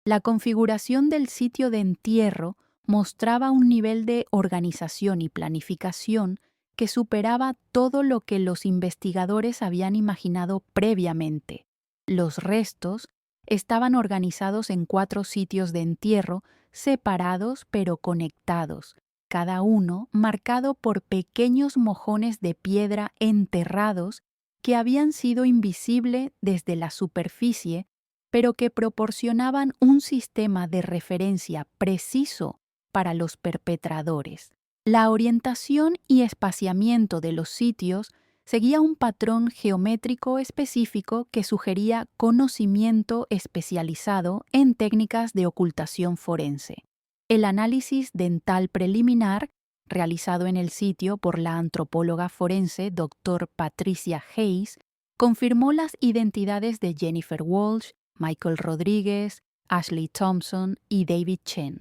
La configuración del sitio de entierro mostraba un nivel de organización y planificación que superaba todo lo que los investigadores habían imaginado previamente. Los restos estaban organizados en 4 sitios de entierro separados pero conectados, cada uno marcado por pequeños mojones de piedra enterrados que habían sido invisibles desde la superficie, pero que proporcionaban un sistema de referencia preciso para los perpetradores. La orientación y espaciamiento de los sitios seguía un patrón geométrico específico que sugería conocimiento especializado en técnicas de ocultación forense. El análisis dental preliminar, realizado en el sitio por la antropóloga forense Dr. Patricia Hayes, confirmó las identidades de Jennifer Walsh, Michael Rodríguez, Ashley Thompson y David Chen.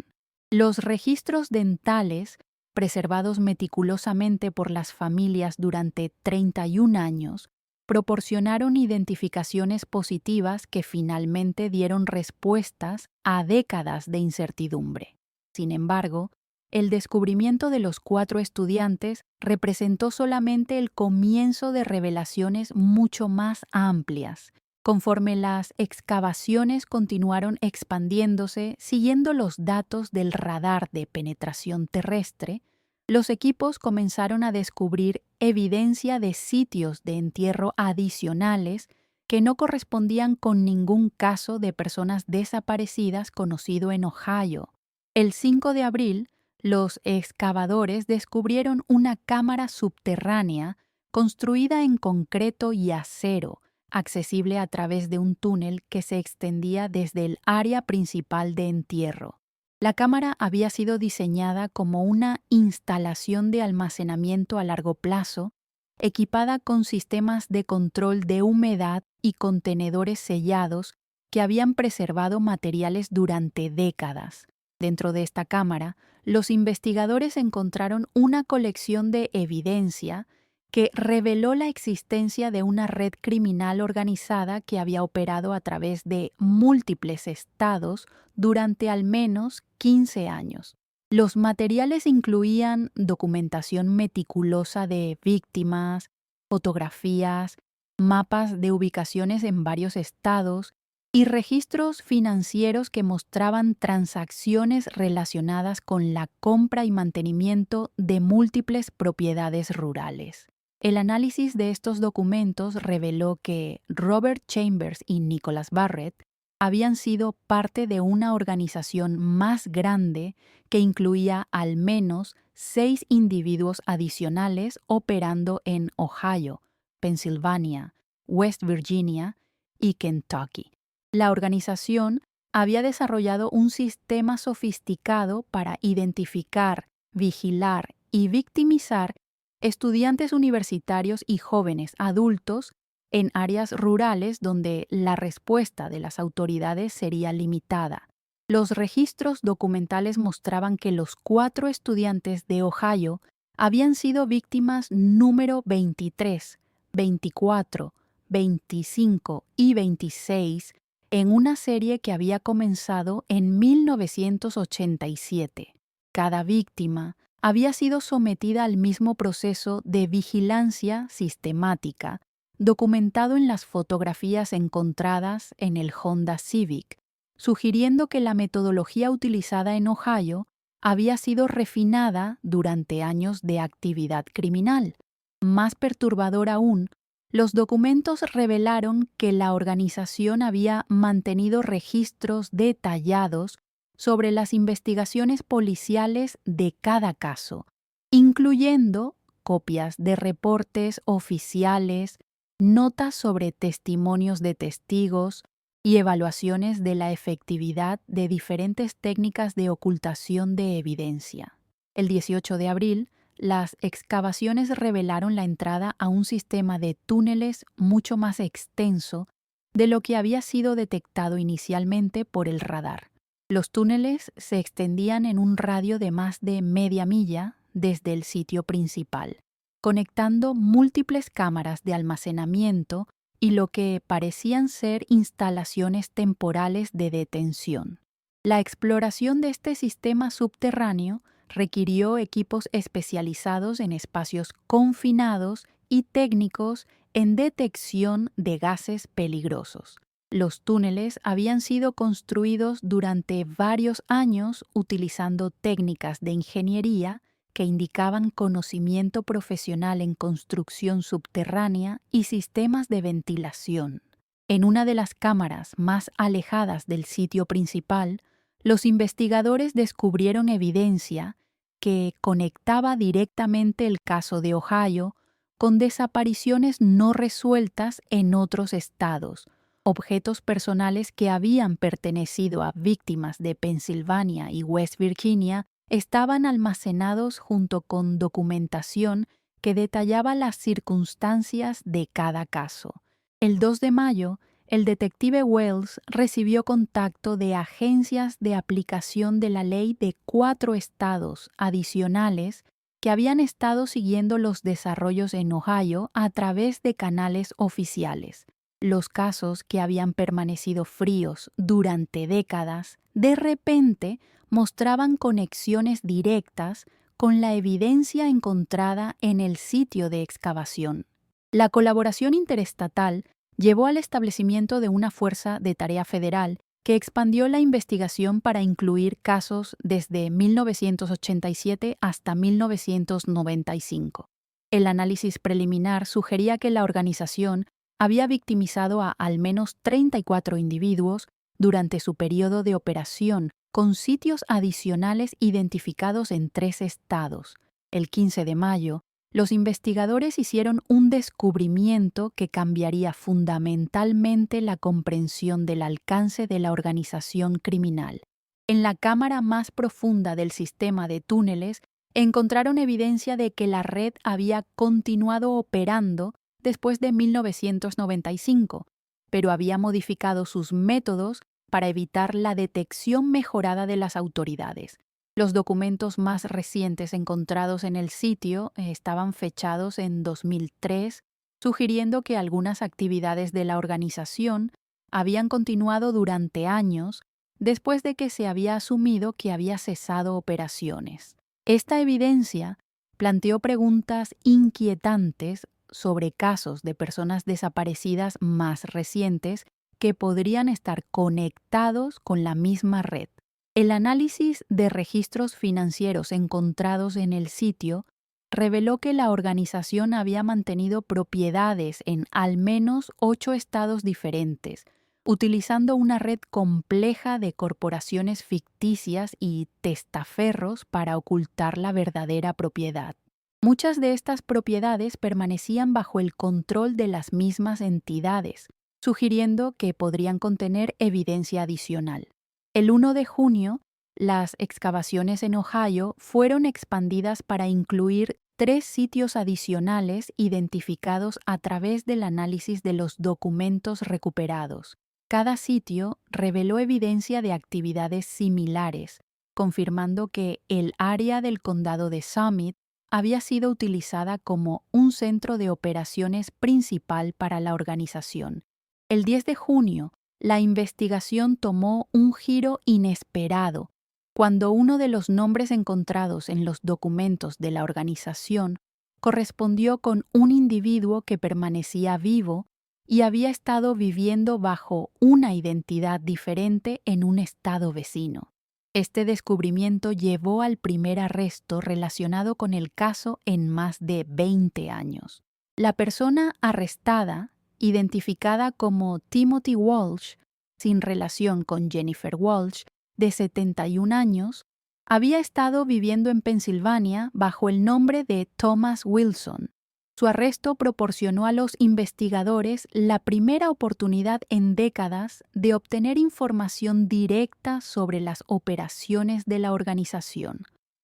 Los registros dentales, preservados meticulosamente por las familias durante 31 años, proporcionaron identificaciones positivas que finalmente dieron respuestas a décadas de incertidumbre. Sin embargo, el descubrimiento de los 4 estudiantes representó solamente el comienzo de revelaciones mucho más amplias. Conforme las excavaciones continuaron expandiéndose siguiendo los datos del radar de penetración terrestre, los equipos comenzaron a descubrir evidencia de sitios de entierro adicionales que no correspondían con ningún caso de personas desaparecidas conocido en Ohio. El 5 de abril, los excavadores descubrieron una cámara subterránea construida en concreto y acero, accesible a través de un túnel que se extendía desde el área principal de entierro. La cámara había sido diseñada como una instalación de almacenamiento a largo plazo, equipada con sistemas de control de humedad y contenedores sellados que habían preservado materiales durante décadas. Dentro de esta cámara, los investigadores encontraron una colección de evidencia que reveló la existencia de una red criminal organizada que había operado a través de múltiples estados durante al menos 15 años. Los materiales incluían documentación meticulosa de víctimas, fotografías, mapas de ubicaciones en varios estados y registros financieros que mostraban transacciones relacionadas con la compra y mantenimiento de múltiples propiedades rurales. El análisis de estos documentos reveló que Robert Chambers y Nicholas Barrett habían sido parte de una organización más grande que incluía al menos 6 individuos adicionales operando en Ohio, Pensilvania, West Virginia y Kentucky. La organización había desarrollado un sistema sofisticado para identificar, vigilar y victimizar estudiantes universitarios y jóvenes adultos en áreas rurales donde la respuesta de las autoridades sería limitada. Los registros documentales mostraban que los 4 estudiantes de Ohio habían sido víctimas número 23, 24, 25 y 26 en una serie que había comenzado en 1987. Cada víctima había sido sometida al mismo proceso de vigilancia sistemática, documentado en las fotografías encontradas en el Honda Civic, sugiriendo que la metodología utilizada en Ohio había sido refinada durante años de actividad criminal. Más perturbador aún, los documentos revelaron que la organización había mantenido registros detallados sobre las investigaciones policiales de cada caso, incluyendo copias de reportes oficiales, notas sobre testimonios de testigos y evaluaciones de la efectividad de diferentes técnicas de ocultación de evidencia. El 18 de abril, las excavaciones revelaron la entrada a un sistema de túneles mucho más extenso de lo que había sido detectado inicialmente por el radar. Los túneles se extendían en un radio de más de media milla desde el sitio principal, conectando múltiples cámaras de almacenamiento y lo que parecían ser instalaciones temporales de detención. La exploración de este sistema subterráneo requirió equipos especializados en espacios confinados y técnicos en detección de gases peligrosos. Los túneles habían sido construidos durante varios años utilizando técnicas de ingeniería que indicaban conocimiento profesional en construcción subterránea y sistemas de ventilación. En una de las cámaras más alejadas del sitio principal, los investigadores descubrieron evidencia que conectaba directamente el caso de Ohio con desapariciones no resueltas en otros estados, objetos personales que habían pertenecido a víctimas de Pensilvania y West Virginia estaban almacenados junto con documentación que detallaba las circunstancias de cada caso. El 2 de mayo, el detective Wells recibió contacto de agencias de aplicación de la ley de 4 estados adicionales que habían estado siguiendo los desarrollos en Ohio a través de canales oficiales. Los casos que habían permanecido fríos durante décadas, de repente mostraban conexiones directas con la evidencia encontrada en el sitio de excavación. La colaboración interestatal llevó al establecimiento de una fuerza de tarea federal que expandió la investigación para incluir casos desde 1987 hasta 1995. El análisis preliminar sugería que la organización había victimizado a al menos 34 individuos durante su periodo de operación, con sitios adicionales identificados en 3 estados. El 15 de mayo, los investigadores hicieron un descubrimiento que cambiaría fundamentalmente la comprensión del alcance de la organización criminal. En la cámara más profunda del sistema de túneles, encontraron evidencia de que la red había continuado operando después de 1995, pero había modificado sus métodos para evitar la detección mejorada de las autoridades. Los documentos más recientes encontrados en el sitio estaban fechados en 2003, sugiriendo que algunas actividades de la organización habían continuado durante años después de que se había asumido que había cesado operaciones. Esta evidencia planteó preguntas inquietantes sobre casos de personas desaparecidas más recientes que podrían estar conectados con la misma red. El análisis de registros financieros encontrados en el sitio reveló que la organización había mantenido propiedades en al menos 8 estados diferentes, utilizando una red compleja de corporaciones ficticias y testaferros para ocultar la verdadera propiedad. Muchas de estas propiedades permanecían bajo el control de las mismas entidades, sugiriendo que podrían contener evidencia adicional. El 1 de junio, las excavaciones en Ohio fueron expandidas para incluir 3 sitios adicionales identificados a través del análisis de los documentos recuperados. Cada sitio reveló evidencia de actividades similares, confirmando que el área del condado de Summit había sido utilizada como un centro de operaciones principal para la organización. El 10 de junio, la investigación tomó un giro inesperado cuando uno de los nombres encontrados en los documentos de la organización correspondió con un individuo que permanecía vivo y había estado viviendo bajo una identidad diferente en un estado vecino. Este descubrimiento llevó al primer arresto relacionado con el caso en más de 20 años. La persona arrestada, identificada como Timothy Walsh, sin relación con Jennifer Walsh, de 71 años, había estado viviendo en Pensilvania bajo el nombre de Thomas Wilson. Su arresto proporcionó a los investigadores la primera oportunidad en décadas de obtener información directa sobre las operaciones de la organización.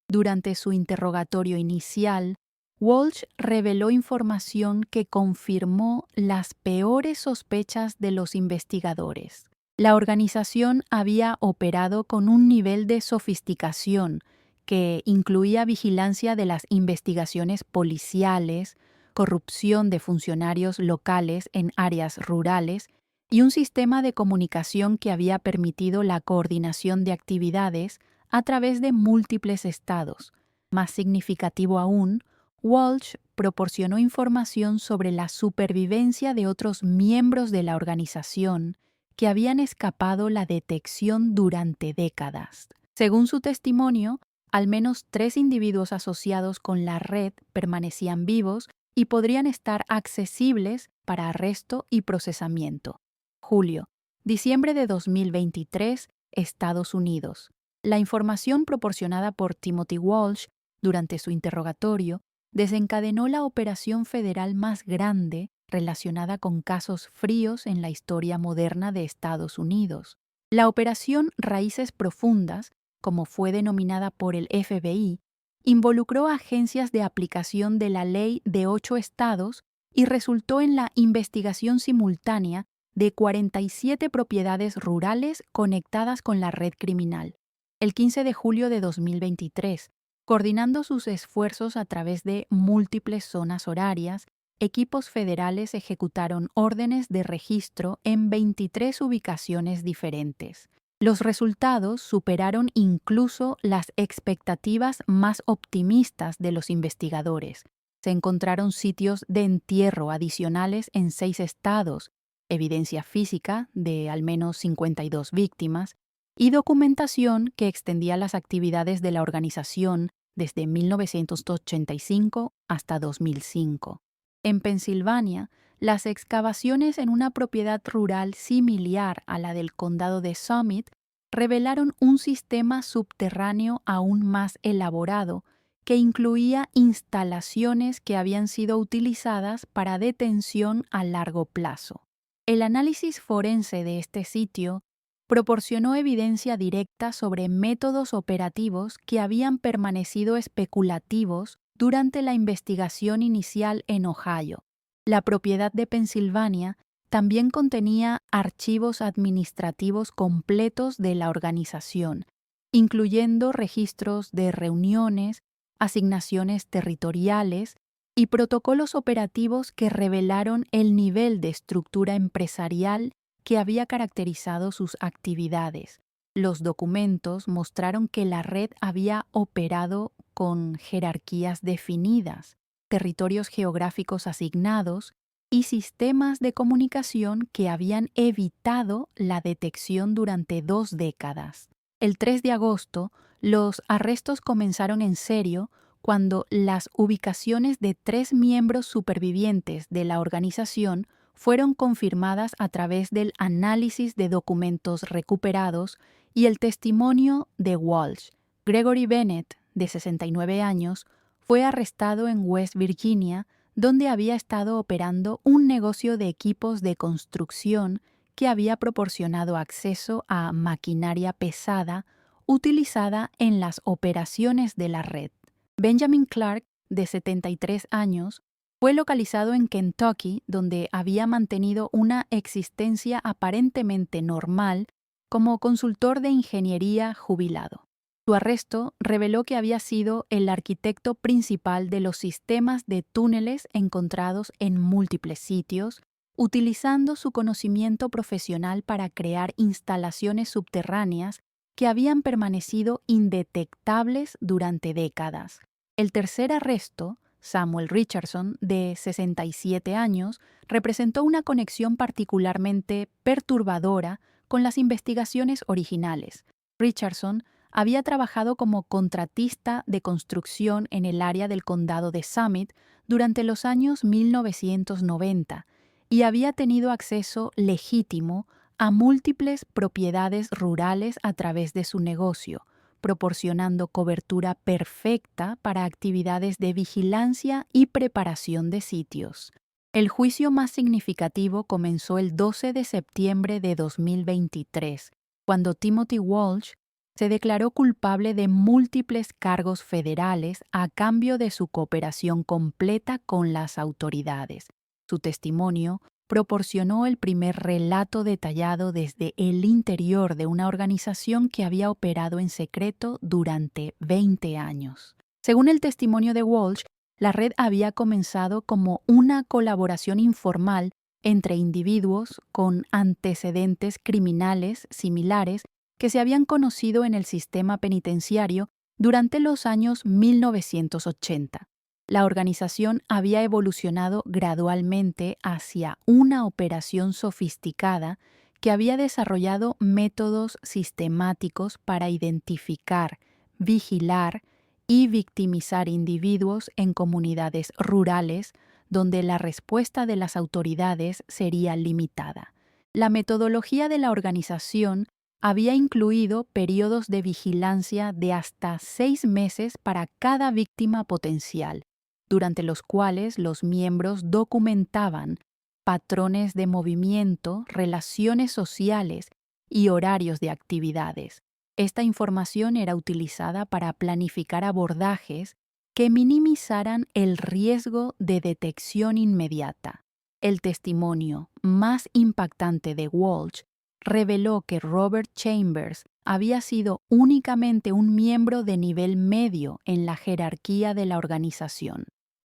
Durante su interrogatorio inicial, Walsh reveló información que confirmó las peores sospechas de los investigadores. La organización había operado con un nivel de sofisticación que incluía vigilancia de las investigaciones policiales, corrupción de funcionarios locales en áreas rurales y un sistema de comunicación que había permitido la coordinación de actividades a través de múltiples estados. Más significativo aún, Walsh proporcionó información sobre la supervivencia de otros miembros de la organización que habían escapado la detección durante décadas. Según su testimonio, al menos 3 individuos asociados con la red permanecían vivos y podrían estar accesibles para arresto y procesamiento. Julio, diciembre de 2023, Estados Unidos. La información proporcionada por Timothy Walsh durante su interrogatorio desencadenó la operación federal más grande relacionada con casos fríos en la historia moderna de Estados Unidos. La operación Raíces Profundas, como fue denominada por el FBI, involucró a agencias de aplicación de la ley de 8 estados y resultó en la investigación simultánea de 47 propiedades rurales conectadas con la red criminal. El 15 de julio de 2023, coordinando sus esfuerzos a través de múltiples zonas horarias, equipos federales ejecutaron órdenes de registro en 23 ubicaciones diferentes. Los resultados superaron incluso las expectativas más optimistas de los investigadores. Se encontraron sitios de entierro adicionales en 6 estados, evidencia física de al menos 52 víctimas y documentación que extendía las actividades de la organización desde 1985 hasta 2005. En Pensilvania, las excavaciones en una propiedad rural similar a la del condado de Summit revelaron un sistema subterráneo aún más elaborado que incluía instalaciones que habían sido utilizadas para detención a largo plazo. El análisis forense de este sitio proporcionó evidencia directa sobre métodos operativos que habían permanecido especulativos durante la investigación inicial en Ohio. La propiedad de Pensilvania también contenía archivos administrativos completos de la organización, incluyendo registros de reuniones, asignaciones territoriales y protocolos operativos que revelaron el nivel de estructura empresarial que había caracterizado sus actividades. Los documentos mostraron que la red había operado con jerarquías definidas, territorios geográficos asignados y sistemas de comunicación que habían evitado la detección durante 2 décadas. El 3 de agosto, los arrestos comenzaron en serio cuando las ubicaciones de 3 miembros supervivientes de la organización fueron confirmadas a través del análisis de documentos recuperados y el testimonio de Walsh. Gregory Bennett, de 69 años, fue arrestado en West Virginia, donde había estado operando un negocio de equipos de construcción que había proporcionado acceso a maquinaria pesada utilizada en las operaciones de la red. Benjamin Clark, de 73 años, fue localizado en Kentucky, donde había mantenido una existencia aparentemente normal como consultor de ingeniería jubilado. Su arresto reveló que había sido el arquitecto principal de los sistemas de túneles encontrados en múltiples sitios, utilizando su conocimiento profesional para crear instalaciones subterráneas que habían permanecido indetectables durante décadas. El tercer arresto, Samuel Richardson, de 67 años, representó una conexión particularmente perturbadora con las investigaciones originales. Richardson había trabajado como contratista de construcción en el área del condado de Summit durante los años 1990 y había tenido acceso legítimo a múltiples propiedades rurales a través de su negocio, proporcionando cobertura perfecta para actividades de vigilancia y preparación de sitios. El juicio más significativo comenzó el 12 de septiembre de 2023, cuando Timothy Walsh se declaró culpable de múltiples cargos federales a cambio de su cooperación completa con las autoridades. Su testimonio proporcionó el primer relato detallado desde el interior de una organización que había operado en secreto durante 20 años. Según el testimonio de Walsh, la red había comenzado como una colaboración informal entre individuos con antecedentes criminales similares que se habían conocido en el sistema penitenciario durante los años 1980. La organización había evolucionado gradualmente hacia una operación sofisticada que había desarrollado métodos sistemáticos para identificar, vigilar y victimizar individuos en comunidades rurales donde la respuesta de las autoridades sería limitada. La metodología de la organización había incluido periodos de vigilancia de hasta 6 meses para cada víctima potencial, durante los cuales los miembros documentaban patrones de movimiento, relaciones sociales y horarios de actividades. Esta información era utilizada para planificar abordajes que minimizaran el riesgo de detección inmediata. El testimonio más impactante de Walsh reveló que Robert Chambers había sido únicamente un miembro de nivel medio en la jerarquía de la organización.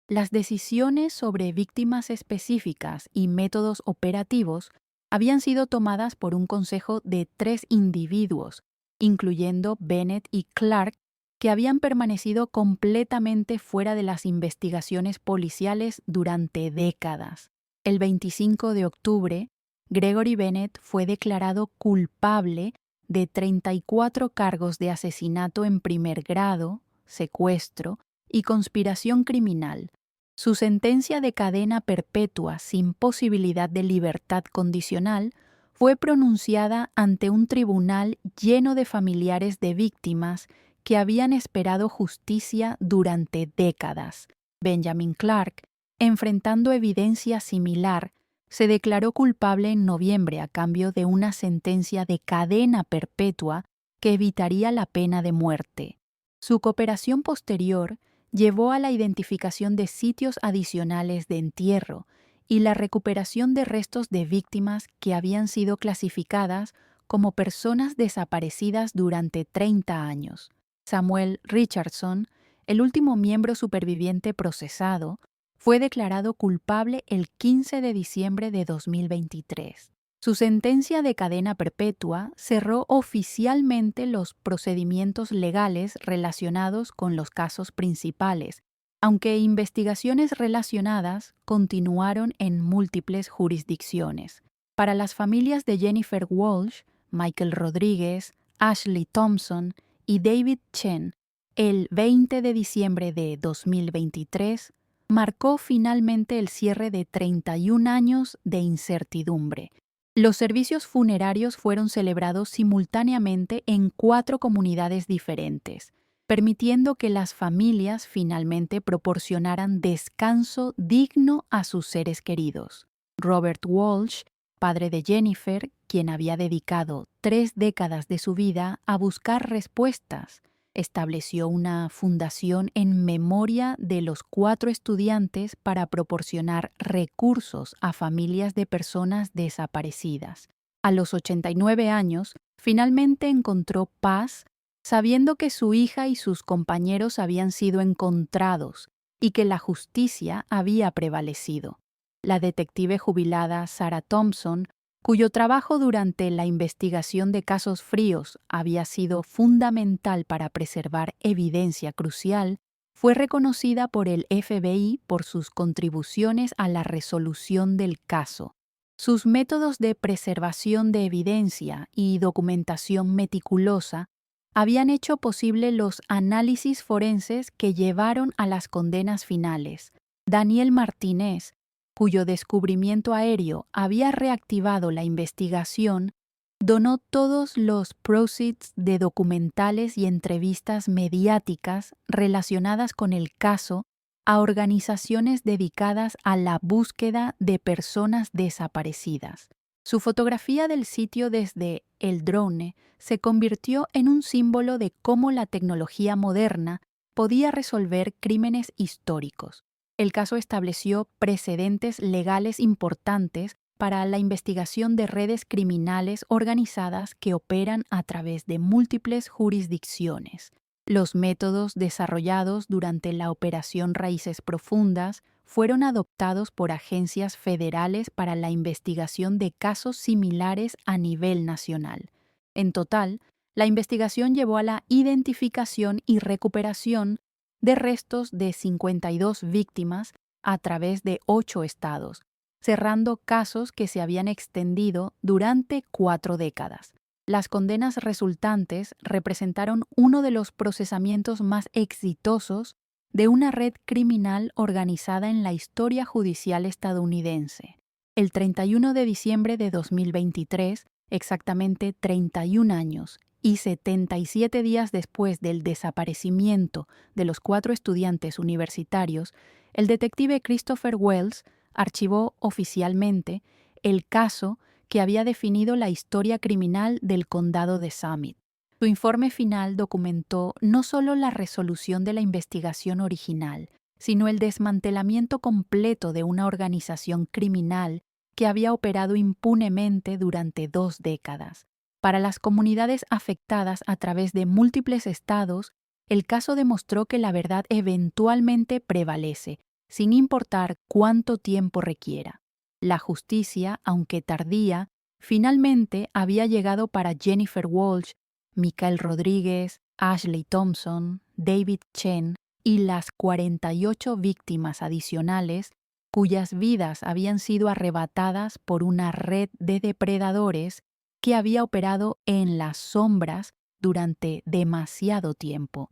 Las decisiones sobre víctimas específicas y métodos operativos habían sido tomadas por un consejo de 3 individuos, incluyendo Bennett y Clark, que habían permanecido completamente fuera de las investigaciones policiales durante décadas. El 25 de octubre, Gregory Bennett fue declarado culpable de 34 cargos de asesinato en primer grado, secuestro y conspiración criminal. Su sentencia de cadena perpetua sin posibilidad de libertad condicional fue pronunciada ante un tribunal lleno de familiares de víctimas que habían esperado justicia durante décadas. Benjamin Clark, enfrentando evidencia similar, se declaró culpable en noviembre a cambio de una sentencia de cadena perpetua que evitaría la pena de muerte. Su cooperación posterior llevó a la identificación de sitios adicionales de entierro y la recuperación de restos de víctimas que habían sido clasificadas como personas desaparecidas durante 30 años. Samuel Richardson, el último miembro superviviente procesado, fue declarado culpable el 15 de diciembre de 2023. Su sentencia de cadena perpetua cerró oficialmente los procedimientos legales relacionados con los casos principales, aunque investigaciones relacionadas continuaron en múltiples jurisdicciones. Para las familias de Jennifer Walsh, Michael Rodríguez, Ashley Thompson y David Chen, el 20 de diciembre de 2023 marcó finalmente el cierre de 31 años de incertidumbre. Los servicios funerarios fueron celebrados simultáneamente en 4 comunidades diferentes, permitiendo que las familias finalmente proporcionaran descanso digno a sus seres queridos. Robert Walsh, padre de Jennifer, quien había dedicado 3 décadas de su vida a buscar respuestas, estableció una fundación en memoria de los 4 estudiantes para proporcionar recursos a familias de personas desaparecidas. A los 89 años, finalmente encontró paz sabiendo que su hija y sus compañeros habían sido encontrados y que la justicia había prevalecido. La detective jubilada Sarah Thompson cuyo trabajo durante la investigación de casos fríos había sido fundamental para preservar evidencia crucial, fue reconocida por el FBI por sus contribuciones a la resolución del caso. Sus métodos de preservación de evidencia y documentación meticulosa habían hecho posible los análisis forenses que llevaron a las condenas finales. Daniel Martínez, cuyo descubrimiento aéreo había reactivado la investigación, donó todos los proceeds de documentales y entrevistas mediáticas relacionadas con el caso a organizaciones dedicadas a la búsqueda de personas desaparecidas. Su fotografía del sitio desde el drone se convirtió en un símbolo de cómo la tecnología moderna podía resolver crímenes históricos. El caso estableció precedentes legales importantes para la investigación de redes criminales organizadas que operan a través de múltiples jurisdicciones. Los métodos desarrollados durante la Operación Raíces Profundas fueron adoptados por agencias federales para la investigación de casos similares a nivel nacional. En total, la investigación llevó a la identificación y recuperación de restos de 52 víctimas a través de 8 estados, cerrando casos que se habían extendido durante 4 décadas. Las condenas resultantes representaron uno de los procesamientos más exitosos de una red criminal organizada en la historia judicial estadounidense. El 31 de diciembre de 2023, exactamente 31 años y 77 días después del desaparecimiento de los 4 estudiantes universitarios, el detective Christopher Wells archivó oficialmente el caso que había definido la historia criminal del condado de Summit. Su informe final documentó no solo la resolución de la investigación original, sino el desmantelamiento completo de una organización criminal que había operado impunemente durante 2 décadas. Para las comunidades afectadas a través de múltiples estados, el caso demostró que la verdad eventualmente prevalece, sin importar cuánto tiempo requiera. La justicia, aunque tardía, finalmente había llegado para Jennifer Walsh, Michael Rodríguez, Ashley Thompson, David Chen y las 48 víctimas adicionales cuyas vidas habían sido arrebatadas por una red de depredadores que había operado en las sombras durante demasiado tiempo.